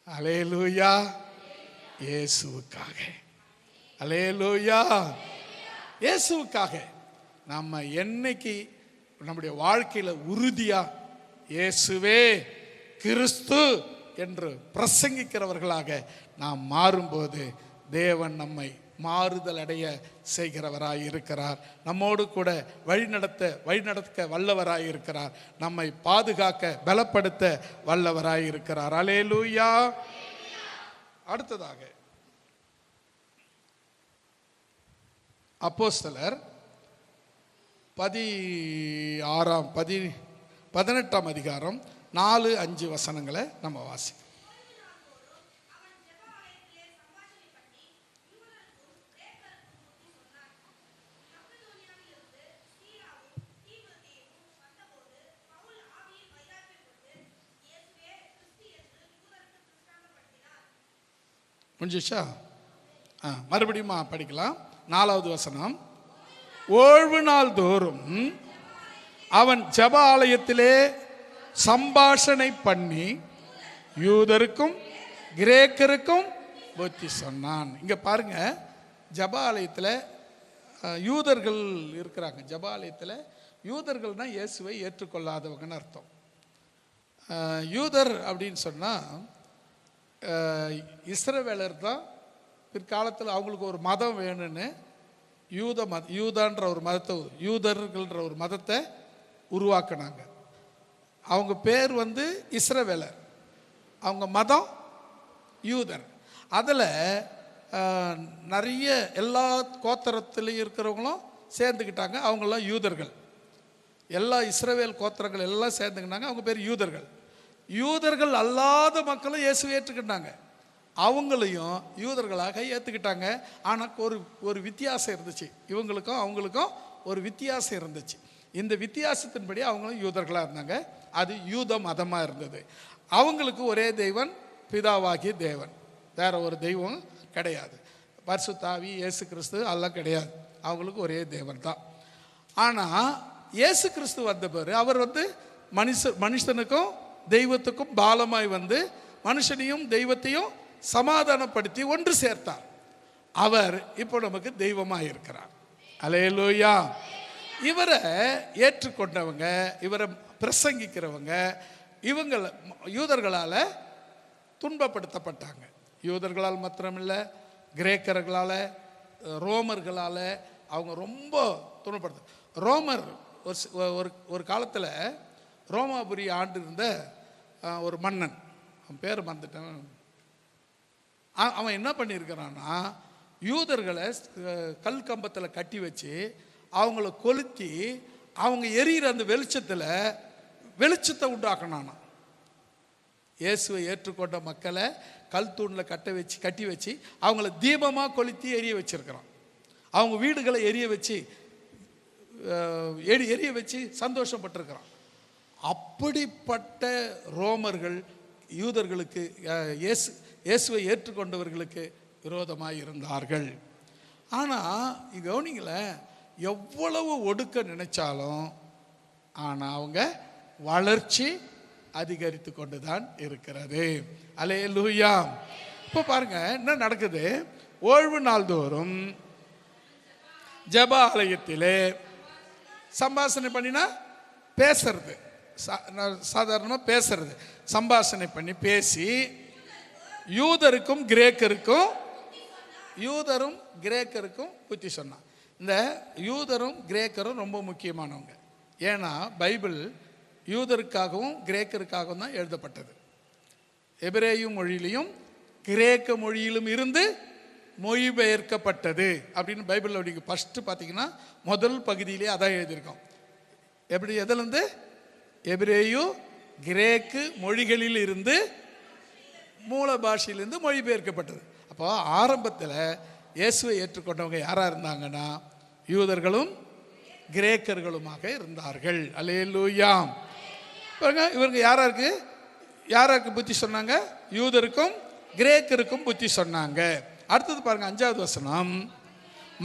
அல்லேலூயா இயேசுவுக்காக, அல்லேலூயா இயேசுவுக்காக நம்ம என்னைக்கு நம்முடைய வாழ்க்கையில உறுதியா இயேசுவே கிறிஸ்து என்று பிரசங்கிக்கிறவர்களாக நாம் மாறும்போது தேவன் நம்மை மாறுதல் அடைய செய்கிறவராய் இருக்கிறார். நம்மோடு கூட வழிநடத்த வல்லவராய் இருக்கிறார். நம்மை பாதுகாக்க பலப்படுத்த வல்லவராய் இருக்கிறார். அல்லேலூயா. அடுத்ததாக அப்போஸ்தலர் 18ஆம் அதிகாரம் 4-5 வசனங்களை நம்ம வாசிக்கிறோம். முடிஞ்சிச்சா? மறுபடியும் படிக்கலாம். 4வது வசனம். ஓய்வு நாள் தோறும் அவன் ஜெப ஆலயத்திலே சம்பாஷணை பண்ணி யூதருக்கும் கிரேக்கருக்கும் புத்தி சொன்னான். இங்க பாருங்க, ஜெப ஆலயத்தில் யூதர்கள் இருக்கிறாங்க. ஜெப ஆலயத்தில் யூதர்கள்னா இயேசுவை ஏற்றுக்கொள்ளாதவங்கன்னு அர்த்தம். யூதர் அப்படின்னு சொன்னால் இஸ்ரவேலர் தான். பிற்காலத்தில் அவங்களுக்கு ஒரு மதம் வேணும்னு யூதான்ற ஒரு மதத்தை, யூதர்கள்ன்ற ஒரு மதத்தை உருவாக்குனாங்க. அவங்க பேர் இஸ்ரவேலர், அவங்க மதம் யூதர். அதில் நிறைய எல்லா கோத்திரத்திலையும் இருக்கிறவங்களும் சேர்ந்துக்கிட்டாங்க. அவங்களாம் யூதர்கள். எல்லா இஸ்ரவேல் கோத்திரங்கள் எல்லாம் சேர்ந்துக்கிட்டாங்க. அவங்க பேர் யூதர்கள். யூதர்கள் அல்லாத மக்களும் இயேசுவை ஏற்றுக்கிட்டாங்க. அவங்களையும் யூதர்களாக ஏற்றுக்கிட்டாங்க. ஆனால் ஒரு வித்தியாசம் இருந்துச்சு. இவங்களுக்கும் அவங்களுக்கும் ஒரு வித்தியாசம் இருந்துச்சு. இந்த வித்தியாசத்தின்படி அவங்களும் யூதர்களாக இருந்தாங்க. அது யூத மதமாக இருந்தது. அவங்களுக்கு ஒரே தெய்வன், பிதாவாகிய தேவன். வேற ஒரு தெய்வம் கிடையாது. பரிசுத்த ஆவி, இயேசு கிறிஸ்து எல்லாம் கிடையாது. அவங்களுக்கு ஒரே தேவன் தான். ஆனால் இயேசு கிறிஸ்து வந்த பிறகு அவர் மனுஷனுக்கும் தெய்வத்துக்கும் பாலமாய் மனுஷனையும் தெய்வத்தையும் சமாதானப்படுத்தி ஒன்று சேர்த்தார். அவர் இப்போ நமக்கு தெய்வமாக இருக்கிறார். அல்லேலூயா. இவரை ஏற்றுக்கொண்டவங்க, இவரை பிரசங்கிக்கிறவங்க, இவங்க யூதர்களால் துன்பப்படுத்தப்பட்டாங்க. யூதர்களால் மாத்திரமில்லை, கிரேக்கர்களால், ரோமர்களால் அவங்க ரொம்ப துன்பப்படுத்த. ரோமர் ஒரு காலத்தில் ரோமாபுரி ஆண்டு இருந்த ஒரு மன்னன், அவன் பேர் மறந்துட்டேன். அவன் என்ன பண்ணியிருக்கிறான்னா, யூதர்களை கல் கம்பத்தில் கட்டி வச்சு அவங்கள கொளுத்தி அவங்க எரியிற அந்த வெளிச்சத்தை உண்டாக்கினானா. இயேசுவை ஏற்றுக்கொண்ட மக்களை கல் தூணில் கட்டி வச்சு அவங்கள தீபமாக கொளுத்தி எரிய வச்சிருக்கிறான். அவங்க வீடுகளை எரிய வச்சு சந்தோஷப்பட்டிருக்கிறான். அப்படிப்பட்ட ரோமர்கள் யூதர்களுக்கு, இயேசுவை ஏற்றுக்கொண்டவர்களுக்கு விரோதமாக இருந்தார்கள். ஆனால் கவனிங்களேன், எவ்வளவு ஒடுக்க நினைச்சாலும் ஆனால் அவங்க வளர்ச்சி அதிகரித்து கொண்டு தான் இருக்கிறது. அல்லேலூயா. இப்போ பாருங்க என்ன நடக்குது. ஓய்வு நாள் தோறும் ஜெப ஆலயத்திலே சம்பாஷணை பண்ணினா பேசுறது, சாதாரணமாக பேசுறது, சம்பாஷணை பண்ணி பேசி யூதரும் கிரேக்கருக்கும் புத்தி சொன்னான். இந்த யூதரும் கிரேக்கரும் ரொம்ப முக்கியமானவங்க. ஏன்னா பைபிள் யூதருக்காகவும் கிரேக்கருக்காகவும் தான் எழுதப்பட்டது. எபிரேய மொழியிலையும் கிரேக்க மொழியிலும் இருந்து மொழிபெயர்க்கப்பட்டது அப்படின்னு பைபிளில் நீங்கள் ஃபஸ்ட்டு பார்த்தீங்கன்னா முதல் பகுதியிலே அதான் எழுதியிருக்கோம். எப்படி, எதுலேருந்து? எபிரேயு கிரேக்கு மொழிகளில் இருந்து, மூல பாஷையிலிருந்து மொழிபெயர்க்கப்பட்டது. அப்போ ஆரம்பத்தில் இயேசுவை ஏற்றுக்கொண்டவங்க யாராக இருந்தாங்கன்னா யூதர்களும் கிரேக்கர்களுமாக இருந்தார்கள். அல்லேலூயா. பாருங்க, இவங்க யாராருக்கு புத்தி சொன்னாங்க? யூதருக்கும் கிரேக்கருக்கும் புத்தி சொன்னாங்க. அடுத்தது பாருங்க, 5வது வசனம்.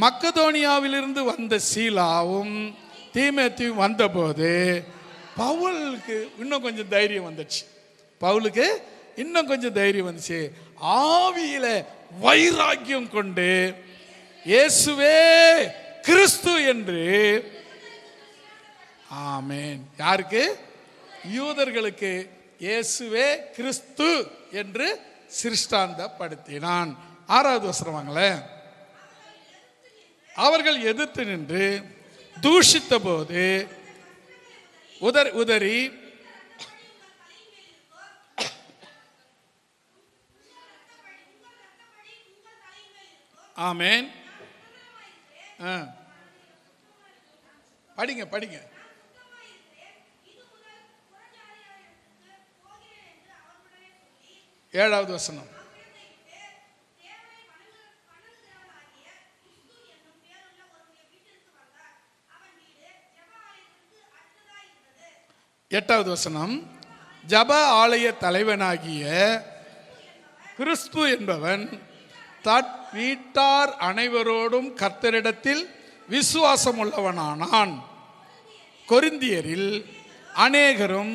மக்கதோனியாவிலிருந்து வந்த சீலாவும் தீமோத்தேயும் வந்தபோது பவுலுக்கு இன்னும் கொஞ்சம் தைரியம் வந்துச்சு. ஆவியில வைராக்கியம் கொண்டு இயேசுவே கிறிஸ்து என்று, ஆமென், யாருக்கு? யூதர்களுக்கு இயேசுவே கிறிஸ்து என்று சிருஷ்டாந்தப்படுத்தினான். 6வது வசனம் வாங்களேன். அவர்கள் எதிர்த்து நின்று தூஷித்த போது உதறி ஆமென். படிங்க. 7வது வசனம். எட்டாவது வசனம். ஜப ஆலய தலைவனாகிய கிறிஸ்து என்பவன் தட் வீட்டார் அனைவரோடும் கர்த்தரிடத்தில் விசுவாசம் உள்ளவனானான். கொரிந்தியரில் அநேகரும்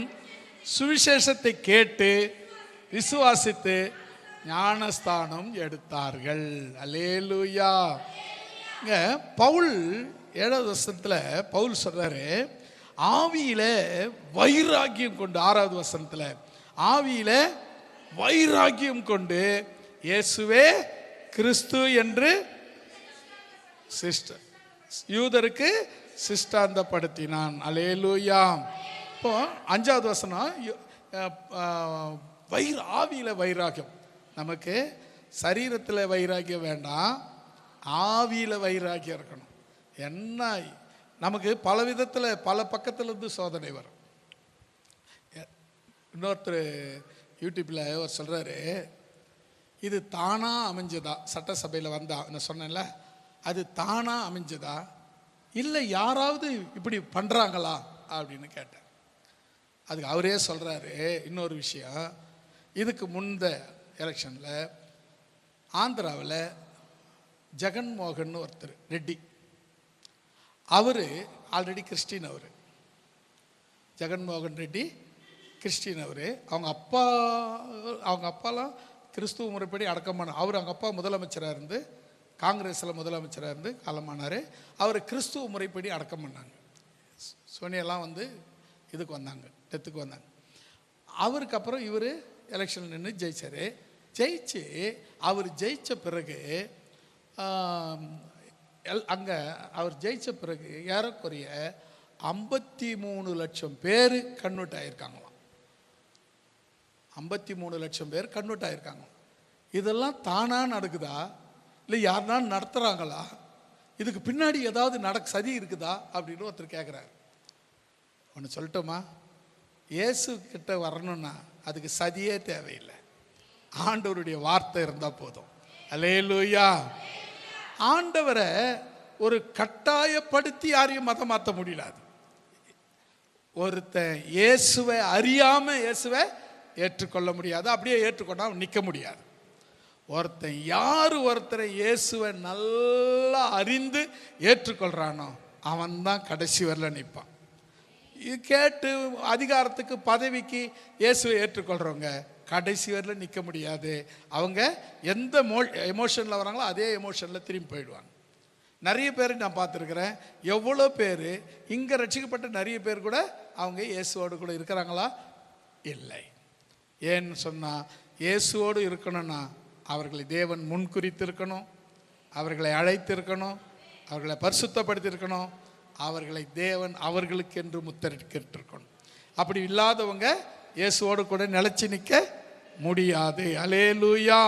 சுவிசேஷத்தை கேட்டு விசுவாசித்து ஞானஸ்தானம் எடுத்தார்கள். அல்லேலூயா. இங்க பவுல் 7வது வசனத்துல பவுல் சொல்றாரு, ஆவியில வைராக்கியம் கொண்டு, 6வது வசனத்துல ஆவியில வைராக்கியம் கொண்டு இயேசுவே கிறிஸ்து என்று யூதருக்கு சிஷ்டாந்தப்படுத்தினான். அல்லேலூயா. இப்போ 5வது வசனம், ஆவியில வைராக்கியம். நமக்கு சரீரத்தில் வைராக்கியம் வேண்டாம், ஆவியில வைராக்கியம் இருக்கணும். என்ன நமக்கு பல விதத்தில் பல பக்கத்திலிருந்து சோதனை வரும். இன்னொருத்தர் யூடியூப்பில் அவர் சொல்கிறாரு, இது தானாக அமைஞ்சதா, சட்டசபையில் வந்தா நான் சொன்னேன்ல, அது தானாக அமைஞ்சதா இல்லை யாராவது இப்படி பண்ணுறாங்களா அப்படின்னு கேட்டேன். அதுக்கு அவரே சொல்கிறாரு, இன்னொரு விஷயம், இதுக்கு முந்த எலெக்ஷனில் ஆந்திராவில் ஜெகன்மோகன் ஒருத்தர் ரெட்டி, அவர் ஆல்ரெடி கிறிஸ்டின். அவர் ஜெகன்மோகன் ரெட்டி கிறிஸ்டின். அவர் அவங்க அப்பாலாம் கிறிஸ்துவ முறைப்படி அடக்கம் பண்ண. அவங்க அப்பா முதலமைச்சராக இருந்து, காங்கிரஸில் முதலமைச்சராக இருந்து காலமானார். அவர் கிறிஸ்துவ முறைப்படி அடக்கம் பண்ணாங்க. சோனியெல்லாம் வந்து இதுக்கு வந்தாங்க, டெத்துக்கு வந்தாங்க. அவருக்கு அப்புறம் இவர் எலெக்ஷன் நின்று ஜெயிச்சார். அவர் ஜெயித்த பிறகு அங்கே அவர் ஜெயித்த பிறகு ஏறக்குறைய 53 லட்சம் பேர் கன்வெர்ட் ஆகியிருக்காங்களாம். 53 லட்சம் பேர் கன்வெர்ட் ஆகியிருக்காங்களாம். இதெல்லாம் தானாக நடக்குதா இல்லை யாருனா நடத்துகிறாங்களா? இதுக்கு பின்னாடி ஏதாவது சதி இருக்குதா அப்படின்னு ஒருத்தர் கேட்குறாரு. ஒன்று சொல்லட்டுமா, இயேசு கிட்ட வரணும்னா அதுக்கு சதியே தேவையில்லை, ஆண்டவருடைய வார்த்தை இருந்தால் போதும். அல்லேலூயா. ஆண்டவரை ஒரு கட்டாயப்படுத்தி யாரையும் மதம் மாற்ற முடியலாது. ஒருத்தன் இயேசுவை அறியாம இயேசுவை ஏற்றுக்கொள்ள முடியாது, அப்படியே ஏற்றுக்கொண்டா நிற்க முடியாது. ஒருத்தரை இயேசுவை நல்லா அறிந்து ஏற்றுக்கொள்றானோ அவன் தான் கடைசி வரல நிற்பான். இது கேட்டு அதிகாரத்துக்கு பதவிக்கு இயேசுவை ஏற்றுக்கொள்றவங்க கடைசி வரல நிற்க முடியாது. அவங்க எந்த எமோஷனில் வராங்களோ அதே எமோஷனில் திரும்பி போயிடுவாங்க. நிறைய பேர் நான் பார்த்துருக்குறேன். எவ்வளோ பேர் இங்கே ரட்சிக்கப்பட்ட நிறைய பேர் கூட அவங்க இயேசுவோடு கூட இருக்கிறாங்களா? இல்லை. ஏன்னு சொன்னால், இயேசுவோடு இருக்கணும்னா அவர்களை தேவன் முன்குறித்து இருக்கணும், அவர்களை அழைத்திருக்கணும், அவர்களை பரிசுத்தப்படுத்தியிருக்கணும், அவர்களை தேவன் அவர்களுக்கென்று முத்திரையிட்டிருக்கணும். அப்படி இல்லாதவங்க இயேசுவோடு கூட நிலைச்சி நிற்க முடியாது. அல்லேலூயா.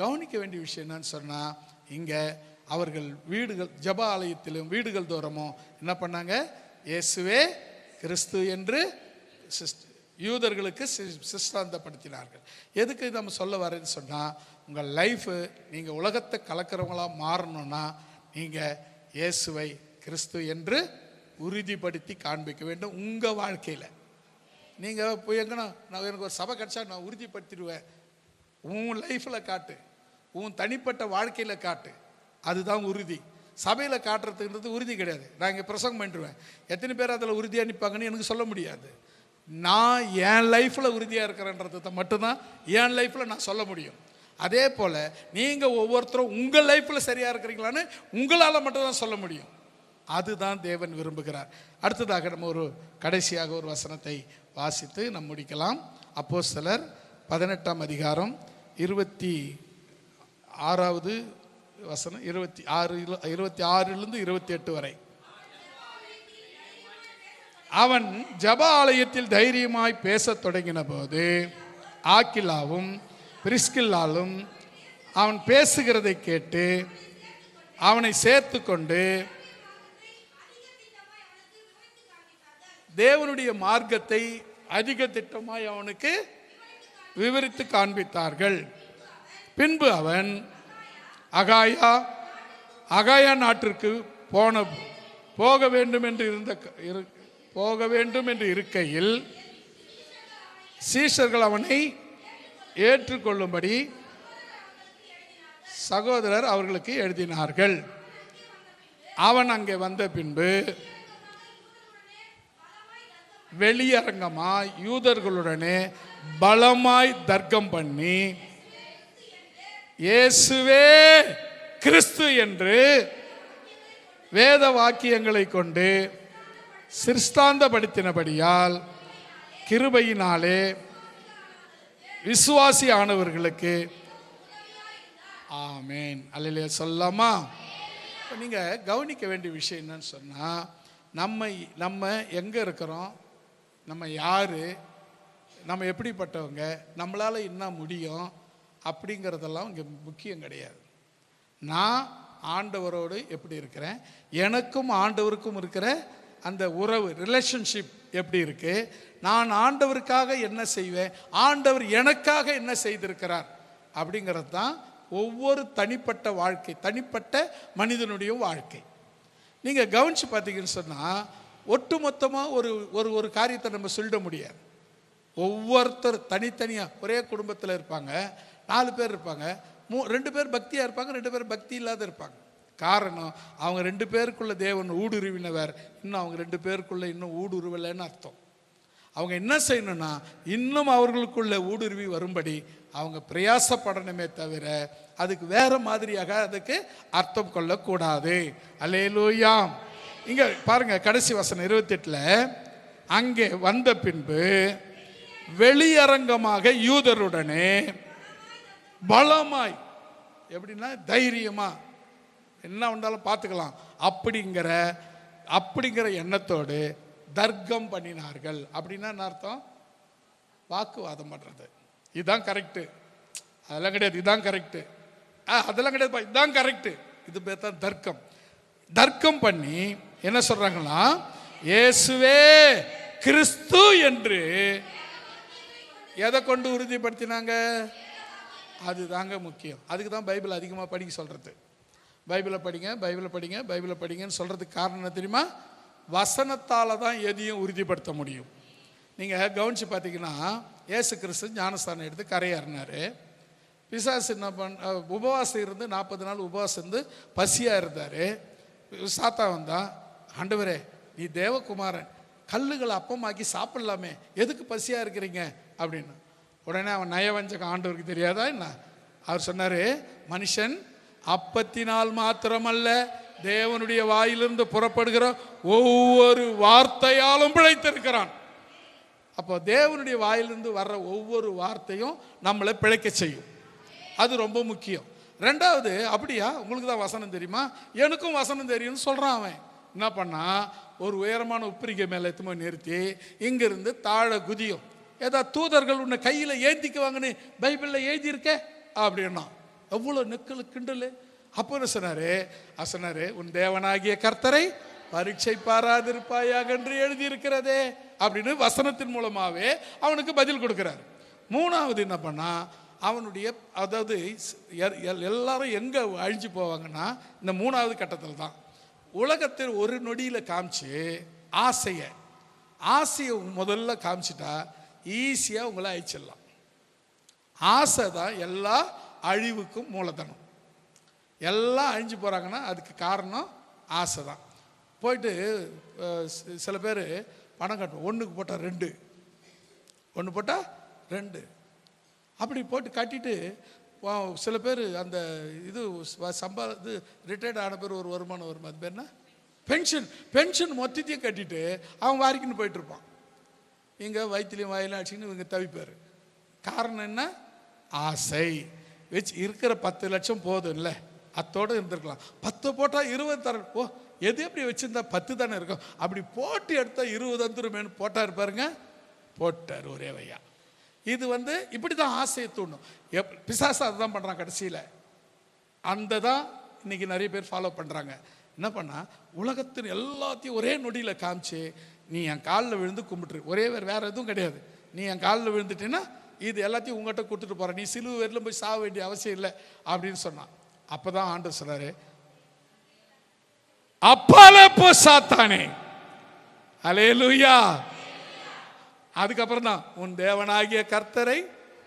கவனிக்க வேண்டிய விஷயம் என்னன்னு சொன்னால், இங்கே அவர்கள் வீடுகள், ஜெப ஆலயத்திலும் வீடுகள் தோறமும் என்ன பண்ணாங்க? இயேசுவே கிறிஸ்து என்று யூதர்களுக்கு சிஷ்டாந்தப்படுத்தினார்கள். எதுக்கு நம்ம சொல்ல வரேன்னு சொன்னால், உங்கள் லைஃபு நீங்கள் உலகத்தை கலக்கிறவங்களாக மாறணும்னா நீங்கள் இயேசுவை கிறிஸ்து என்று உறுதிப்படுத்தி காண்பிக்க வேண்டும். உங்கள் வாழ்க்கையில் நீங்கள் போய் எங்கன்னா நான் எனக்கு ஒரு சபை கிடச்சா நான் உறுதிப்படுத்திடுவேன், உன் லைஃப்பில் காட்டு, உன் தனிப்பட்ட வாழ்க்கையில் காட்டு, அதுதான் உறுதி. சபையில் காட்டுறதுன்றது உறுதி கிடையாது. நான் இங்கே பிரசங்கம் பண்ணிடுவேன், எத்தனை பேர் அதில் உறுதியாக நிற்பாங்கன்னு எனக்கு சொல்ல முடியாது. நான் என் லைஃப்பில் உறுதியாக இருக்கிறேன்றதை மட்டும்தான் என் லைஃப்பில் நான் சொல்ல முடியும். அதே போல் நீங்கள் ஒவ்வொருத்தரும் உங்கள் லைஃப்பில் சரியாக இருக்கிறீங்களான்னு உங்களால் மட்டும்தான் சொல்ல முடியும். அதுதான் தேவன் விரும்புகிறார். அடுத்ததாக நம்ம கடைசியாக ஒரு வசனத்தை வாசித்து நாம் முடிக்கலாம். அப்போஸ்தலர் 18ஆம் அதிகாரம் 26வது வசனம், 26லிருந்து 28 வரை. அவன் ஜெப ஆலயத்தில் தைரியமாய் பேசத் தொடங்கின போது ஆக்கிலாவும் பிரிஸ்கில்லாலும் அவன் பேசுகிறதை கேட்டு அவனை சேர்த்து கொண்டு தேவனுடைய மார்க்கத்தை அதிக திட்டமாய் அவனுக்கு விவரித்து காண்பித்தார்கள். பின்பு அவன் அகாயா நாட்டிற்கு போக வேண்டும் என்று இருக்கையில் சீஷர்கள் அவனை ஏற்றுக்கொள்ளும்படி சகோதரர் அவர்களுக்கு எழுதினார்கள். அவன் அங்கே வந்த பின்பு வெளியரங்கமாய் யூதர்களுடனே பலமாய் தர்க்கம் பண்ணி, இயேசுவே கிறிஸ்து என்று வேத வாக்கியங்களை கொண்டு சிருஷ்டாந்தப்படுத்தினபடியால் கிருபையினாலே விசுவாசி ஆனவர்களுக்கு ஆமேன் அல்லேலூயா சொல்லலாமா? நீங்க கவனிக்க வேண்டிய விஷயம் என்னன்னு சொன்னா, நம்ம எங்க இருக்கிறோம், நம்ம யாரு, நம்ம எப்படிப்பட்டவங்க, நம்மளால என்ன முடியும் அப்படிங்கிறதெல்லாம் இங்கே முக்கியம் கிடையாது. நான் ஆண்டவரோடு எப்படி இருக்கிறேன், எனக்கும் ஆண்டவருக்கும் இருக்கிற அந்த உறவு ரிலேஷன்ஷிப் எப்படி இருக்கு, நான் ஆண்டவருக்காக என்ன செய்வேன், ஆண்டவர் எனக்காக என்ன செய்திருக்கிறார் அப்படிங்கிறது தான் ஒவ்வொரு தனிப்பட்ட வாழ்க்கை, தனிப்பட்ட மனிதனுடைய வாழ்க்கை. நீங்கள் கவனித்து பார்த்தீங்கன்னு சொன்னால் ஒட்டுமொத்தமாக ஒரு காரியத்தை நம்ம சொல்லிட முடியாது. ஒவ்வொருத்தர் தனித்தனியாக ஒரே குடும்பத்தில் இருப்பாங்க, 4 பேர் இருப்பாங்க, 2 பேர் பக்தியாக இருப்பாங்க, 2 பேர் பக்தி இல்லாத இருப்பாங்க. காரணம், அவங்க 2 பேருக்குள்ள தேவன் ஊடுருவினவர், இன்னும் அவங்க 2 பேருக்குள்ள இன்னும் ஊடுருவலைன்னு அர்த்தம். அவங்க என்ன செய்யணும்னா இன்னும் அவர்களுக்குள்ள ஊடுருவி வரும்படி அவங்க பிரயாசப்படணுமே தவிர அதுக்கு வேற மாதிரியாக அதுக்கு அர்த்தம் கொள்ளக்கூடாது. அல்லேலூயா. இங்க பாருங்க, கடைசி வசனம் 28ல், அங்கே வந்த பின்பு வெளியரங்கமாக யூதருடனே பலமாய், எப்படின்னா தைரியமா என்ன வந்தாலும் பார்த்துக்கலாம் அப்படிங்கிற எண்ணத்தோடு தர்க்கம் பண்ணினார்கள். அப்படின்னா என்ன அர்த்தம்? வாக்குவாதம் பண்றது. இதுதான் கரெக்டு, அதெல்லாம் கிடையாது, இதுதான் கரெக்டு, அதெல்லாம் கிடையாது, இதுதான் கரெக்டு, இது பேர் தான் தர்க்கம். தர்க்கம் பண்ணி என்ன சொல்றாங்கன்னா, இயேசுவே கிறிஸ்து என்று எதை கொண்டு உறுதிப்படுத்தினாங்க? அதுதாங்க முக்கியம். அதுக்கு தான் பைபிள் அதிகமாக படிக்க சொல்றது. பைபிளை படிங்க, பைபிளை படிங்க, பைபிளை படிங்கன்னு சொல்றதுக்கு காரணம் என்ன தெரியுமா? வசனத்தால் தான் எதையும் உறுதிப்படுத்த முடியும். நீங்கள் கவனித்து பார்த்தீங்கன்னா, இயேசு கிறிஸ்து ஞானஸ்தானம் எடுத்து கரையேறினார். பிசாசு என்ன உபவாசம் இருந்து 40 நாள் உபவாசம் இருந்து பசியாக இருந்தார். சாத்தா வந்தான், ஆண்டவரே நீ தேவகுமாரன், கல்லுகளை அப்பமாக்கி சாப்பிடலாமே, எதுக்கு பசியாக இருக்கிறீங்க அப்படின்னு. உடனே அவன் நயவஞ்சகம் ஆண்டவருக்கு தெரியாதா என்ன? அவர் சொன்னார், மனுஷன் அப்பத்தினால் மாத்திரமல்ல தேவனுடைய வாயிலிருந்து புறப்படுகிற ஒவ்வொரு வார்த்தையாலும் பிழைத்திருக்கிறான். அப்போ தேவனுடைய வாயிலிருந்து வர்ற ஒவ்வொரு வார்த்தையும் நம்மளை பிழைக்க செய்யும். அது ரொம்ப முக்கியம். 2வது, அப்படியா உங்களுக்கு தான் வசனம் தெரியுமா? எனக்கும் வசனம் தெரியும்னு சொல்கிறான். அவன் என்ன பண்ணா, ஒரு உயரமான உப்பிரிக்கை மேலே எத்துமா நிறுத்தி இங்கிருந்து தாழ குதியும். ஏதாவது தூதர்கள் உன்னை கையில் ஏந்திக்குவாங்கன்னு பைபிளில் எழுதியிருக்க அப்படின்னா, எவ்வளோ நெக்கல் கிண்டல். அப்போ என்ன சொன்னாரு, உன் தேவனாகிய கர்த்தரை பரீட்சை பாராதிருப்பாயாக என்று எழுதியிருக்கிறதே அப்படின்னு வசனத்தின் மூலமாகவே அவனுக்கு பதில் கொடுக்கிறார். 3வது என்ன பண்ணா, அவனுடைய அதாவது எல்லாரும் எங்கே அழிஞ்சு போவாங்கன்னா இந்த 3வது கட்டத்தில் தான். உலகத்தில் ஒரு நொடியில் காமிச்சு ஆசையை முதல்ல காமிச்சிட்டா ஈஸியாக உங்களை அழிச்சிடலாம். ஆசை தான் எல்லா அழிவுக்கும் மூலதனம். எல்லாம் அழிஞ்சு போகிறாங்கன்னா அதுக்கு காரணம் ஆசை தான். போயிட்டு சில பேர் பணம் கட்டுவோம், 1க்கு போட்டால் 2, 1 போட்டால் 2 அப்படி போட்டு கட்டிட்டு சில பேர் அந்த இது ரிட்டையர்ட் ஆன பேர் ஒரு வருமானம் வரும், அது பேர் என்ன, பென்ஷன் மொத்தத்தையும் கட்டிட்டு அவன் வாரிக்கின்னு போயிட்டு இருப்பான். இங்கே வயிற்றுலையும் வாயிலும் அடிச்சுன்னு இவங்க தவிப்பார். காரணம் என்ன? ஆசை. வச்சு இருக்கிற 10 லட்சம் போதும் இல்லை, அத்தோடு இருந்திருக்கலாம். 10 போட்டால் 20 தர, ஓ எது எப்படி வச்சுருந்தா 10 தானே இருக்கும், அப்படி போட்டு எடுத்தால் 20 வந்துருமேனு போட்டார் பாருங்க, போட்டார் ஒரே வையா. இது இப்படி தான் ஆசையை தூண்டும். பிசாசு அதுதான் பண்ணுறான் கடைசியில். அந்த தான் இன்னைக்கு நிறைய பேர் ஃபாலோ பண்ணுறாங்க. என்ன பண்ணா, உலகத்தின் எல்லாத்தையும் ஒரே நொடியில் காமிச்சு, நீ என் காலில் விழுந்து கும்பிட்டுரு, ஒரே வேற எதுவும் கிடையாது, நீ என் காலில் விழுந்துட்டேன்னா இது எல்லாத்தையும் உங்கள்கிட்ட கொடுத்துட்டு போகிறேன், நீ சிலுவை வரலும் போய் சாக வேண்டிய அவசியம் இல்லை அப்படின்னு சொன்னான். அப்போ தான் ஆண்டவர் சொன்னாரு, அப்பால போ சாத்தானே. அல்லேலூயா. அதுக்கப்புறம் தான், உன் தேவனாகிய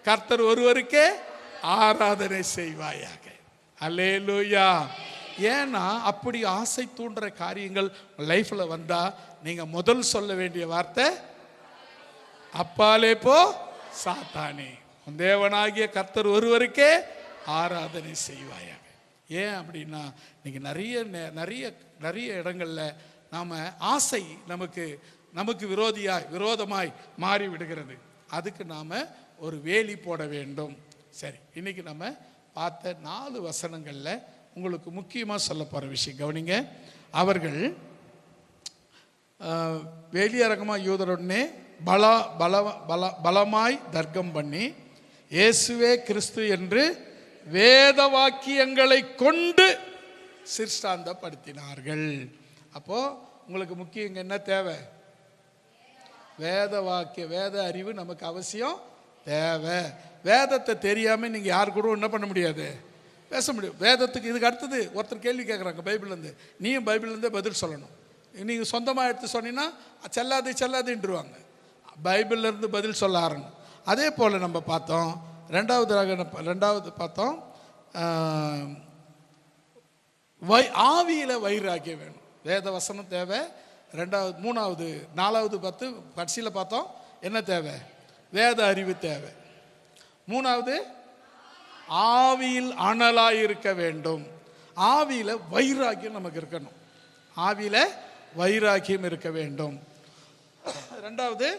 கர்த்தர் ஒருவருக்கே ஆராதனை செய்வாயாக. அல்லேலூயா. ஏன்னா அப்படி ஆசை தூண்டுற காரியங்கள் லைஃப்பில் வந்தால் நீங்கள் முதல் சொல்ல வேண்டிய வார்த்தை அப்பாலே போ சாத்தானே, உன் தேவனாகிய கர்த்தர் ஒருவருக்கே ஆராதனை செய்வாயாக. ஏன் அப்படின்னா இன்னைக்கு நிறைய இடங்களில் நாம் ஆசை நமக்கு விரோதமாய் மாறி விடுகிறது. அதுக்கு நாம் ஒரு வேலி போட வேண்டும். சரி, இன்னைக்கு நம்ம பார்த்த 4 வசனங்களில் உங்களுக்கு முக்கியமாக சொல்ல போகிற விஷயம் கவனிங்க. அவர்கள் வெளியரங்கமாக யூதருடனே பலமாய் தர்க்கம் பண்ணி இயேசுவே கிறிஸ்து என்று வேத வாக்கியங்களை கொண்டு சிற்றாந்தப்படுத்தினார்கள். அப்போ உங்களுக்கு முக்கியம் இங்கே என்ன தேவை? வேத அறிவு நமக்கு அவசியம் தேவை. வேதத்தை தெரியாமல் நீங்கள் யாரு கூட என்ன பண்ண முடியாது, பேச முடியும். வேதத்துக்கு இதுக்கு அடுத்தது ஒருத்தர் கேள்வி கேட்குறாங்க பைபிள்லேருந்து, நீயும் பைபிள்லேருந்தே பதில் சொல்லணும். நீங்கள் சொந்தமாக எடுத்து சொன்னீங்கன்னா செல்லாதுன்றுவாங்க. பைபிள்லேருந்து பதில் சொல்ல ஆரணும். அதே போல் நம்ம பார்த்தோம். ரெண்டாவது பார்த்தோம், ஆவியில் வைராக்கியம் வேணும். வேத வசனம் தேவை. 3வது 4வது கடைசியில் பார்த்தோம் என்ன தேவை? வேத அறிவு தேவை. 3வது ஆவியில் அனலாய் இருக்க வேண்டும். ஆவியில் வைராக்கியம் நமக்கு இருக்கணும். ஆவியில் வைராக்கியம் இருக்க வேண்டும். 2வது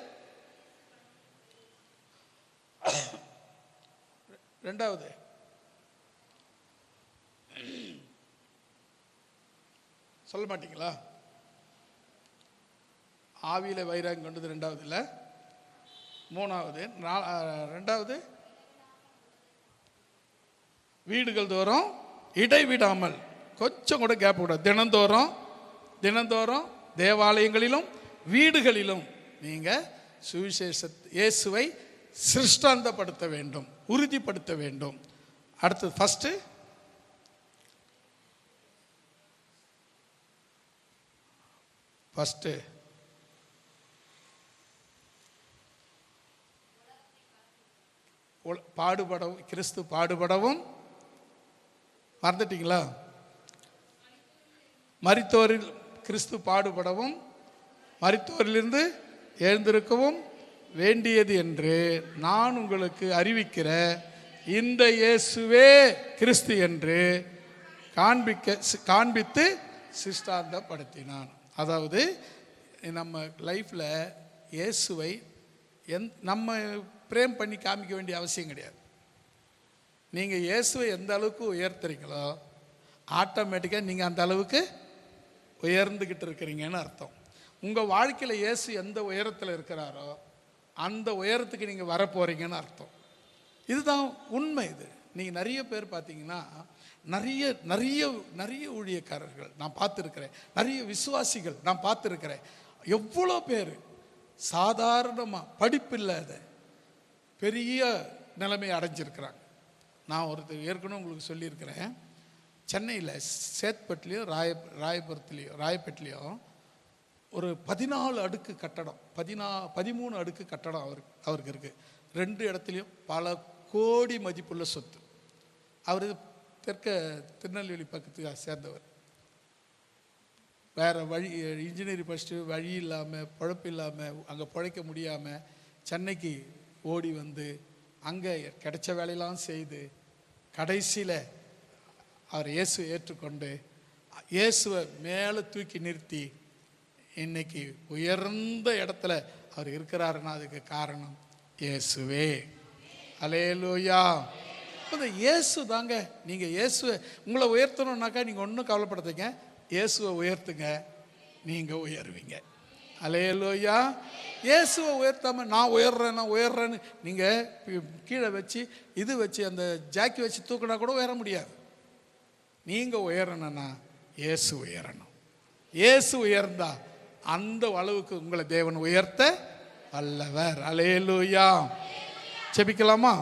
சொல்ல மாட்டீங்களா? ஆவியில வைராக்கியம் கொண்டது 2வது. 2வது வீடுகள் தோறும் இடைவிடாமல், கொஞ்சம் கூட கேப் விட, தினந்தோறும் தேவாலயங்களிலும் வீடுகளிலும் நீங்கள் இயேசுவை சிருஷ்டாந்தப்படுத்த வேண்டும், உறுதிப்படுத்த வேண்டும். அடுத்தது ஃபஸ்ட்டு பாடுபடவும், கிறிஸ்து பாடுபடவும், மறந்துட்டீங்களா? மரித்தோரில் கிறிஸ்து பாடுபடவும் மரித்தோரிலிருந்து எழுந்திருக்கவும் வேண்டியது என்று நான் உங்களுக்கு அறிவிக்கிற இந்த இயேசுவே கிறிஸ்து என்று காண்பித்து சிஷ்டாந்தப்படுத்தினான். அதாவது நம்ம லைஃப்பில் இயேசுவை நம்ம பிரேம் பண்ணி காமிக்க வேண்டிய அவசியம் கிடையாது. நீங்கள் இயேசுவை எந்த அளவுக்கு உயர்த்துறீங்களோ ஆட்டோமேட்டிக்காக நீங்கள் அந்த அளவுக்கு உயர்ந்துக்கிட்டு இருக்கிறீங்கன்னு அர்த்தம். உங்கள் வாழ்க்கையில் இயேசு எந்த உயரத்தில் இருக்கிறாரோ அந்த உயரத்துக்கு நீங்கள் வரப்போகிறீங்கன்னு அர்த்தம். இதுதான் உண்மை. இது நீங்கள் நிறைய பேர் பார்த்தீங்கன்னா நிறைய ஊழியக்காரர்கள் நான் பார்த்துருக்கிறேன், நிறைய விசுவாசிகள் நான் பார்த்துருக்கிறேன். எவ்வளோ பேர் சாதாரணமாக படிப்பில்லாத பெரிய நிலைமை அடைஞ்சிருக்கிறாங்க. நான் ஏற்கனவே உங்களுக்கு சொல்லியிருக்கிறேன், சென்னையில் சேத்பட்லேயோ ராயப்பேட்லேயோ ஒரு 14 அடுக்கு கட்டடம், 13 அடுக்கு கட்டடம் அவருக்கு இருக்குது. 2 இடத்துலையும் பல கோடி மதிப்புள்ள சொத்து. அவர் திருநெல்வேலி பக்கத்துக்கு சேர்ந்தவர். வேறு வழி, இன்ஜினியரிங் படிச்சுட்டு வழி இல்லாமல் பழப்பு இல்லாமல் அங்கே பிழைக்க முடியாமல் சென்னைக்கு ஓடி வந்து அங்கே கிடைச்ச வேலையெல்லாம் செய்து கடைசியில் அவர் இயேசு ஏற்றுக்கொண்டு இயேசுவை மேலே தூக்கி நிறுத்தி இன்னைக்கு உயர்ந்த இடத்துல அவர் இருக்கிறாருன்னா அதுக்கு காரணம் இயேசுவே. அல்லேலூயா. இந்த இயேசு தாங்க. நீங்கள் இயேசுவை உங்களை உயர்த்தணுன்னாக்கா நீங்கள் ஒன்றும் கவலைப்படுத்துங்க, இயேசுவை உயர்த்துங்க, நீங்கள் உயர்வீங்க. அல்லேலூயா. இயேசுவை உயர்த்தாமல் நான் உயர்றேன்னு நீங்கள் கீழே வச்சு வச்சு அந்த ஜாக்கி வச்சு தூக்கினா கூட உயர முடியாது. நீங்கள் உயரணும்னா இயேசு உயரணும். இயேசு உயர்ந்தா அந்த அளவுக்கு உங்களை தேவன் உயர்த்த வல்லவர். அல்லேலூயா. ஜெபிக்கலாமா?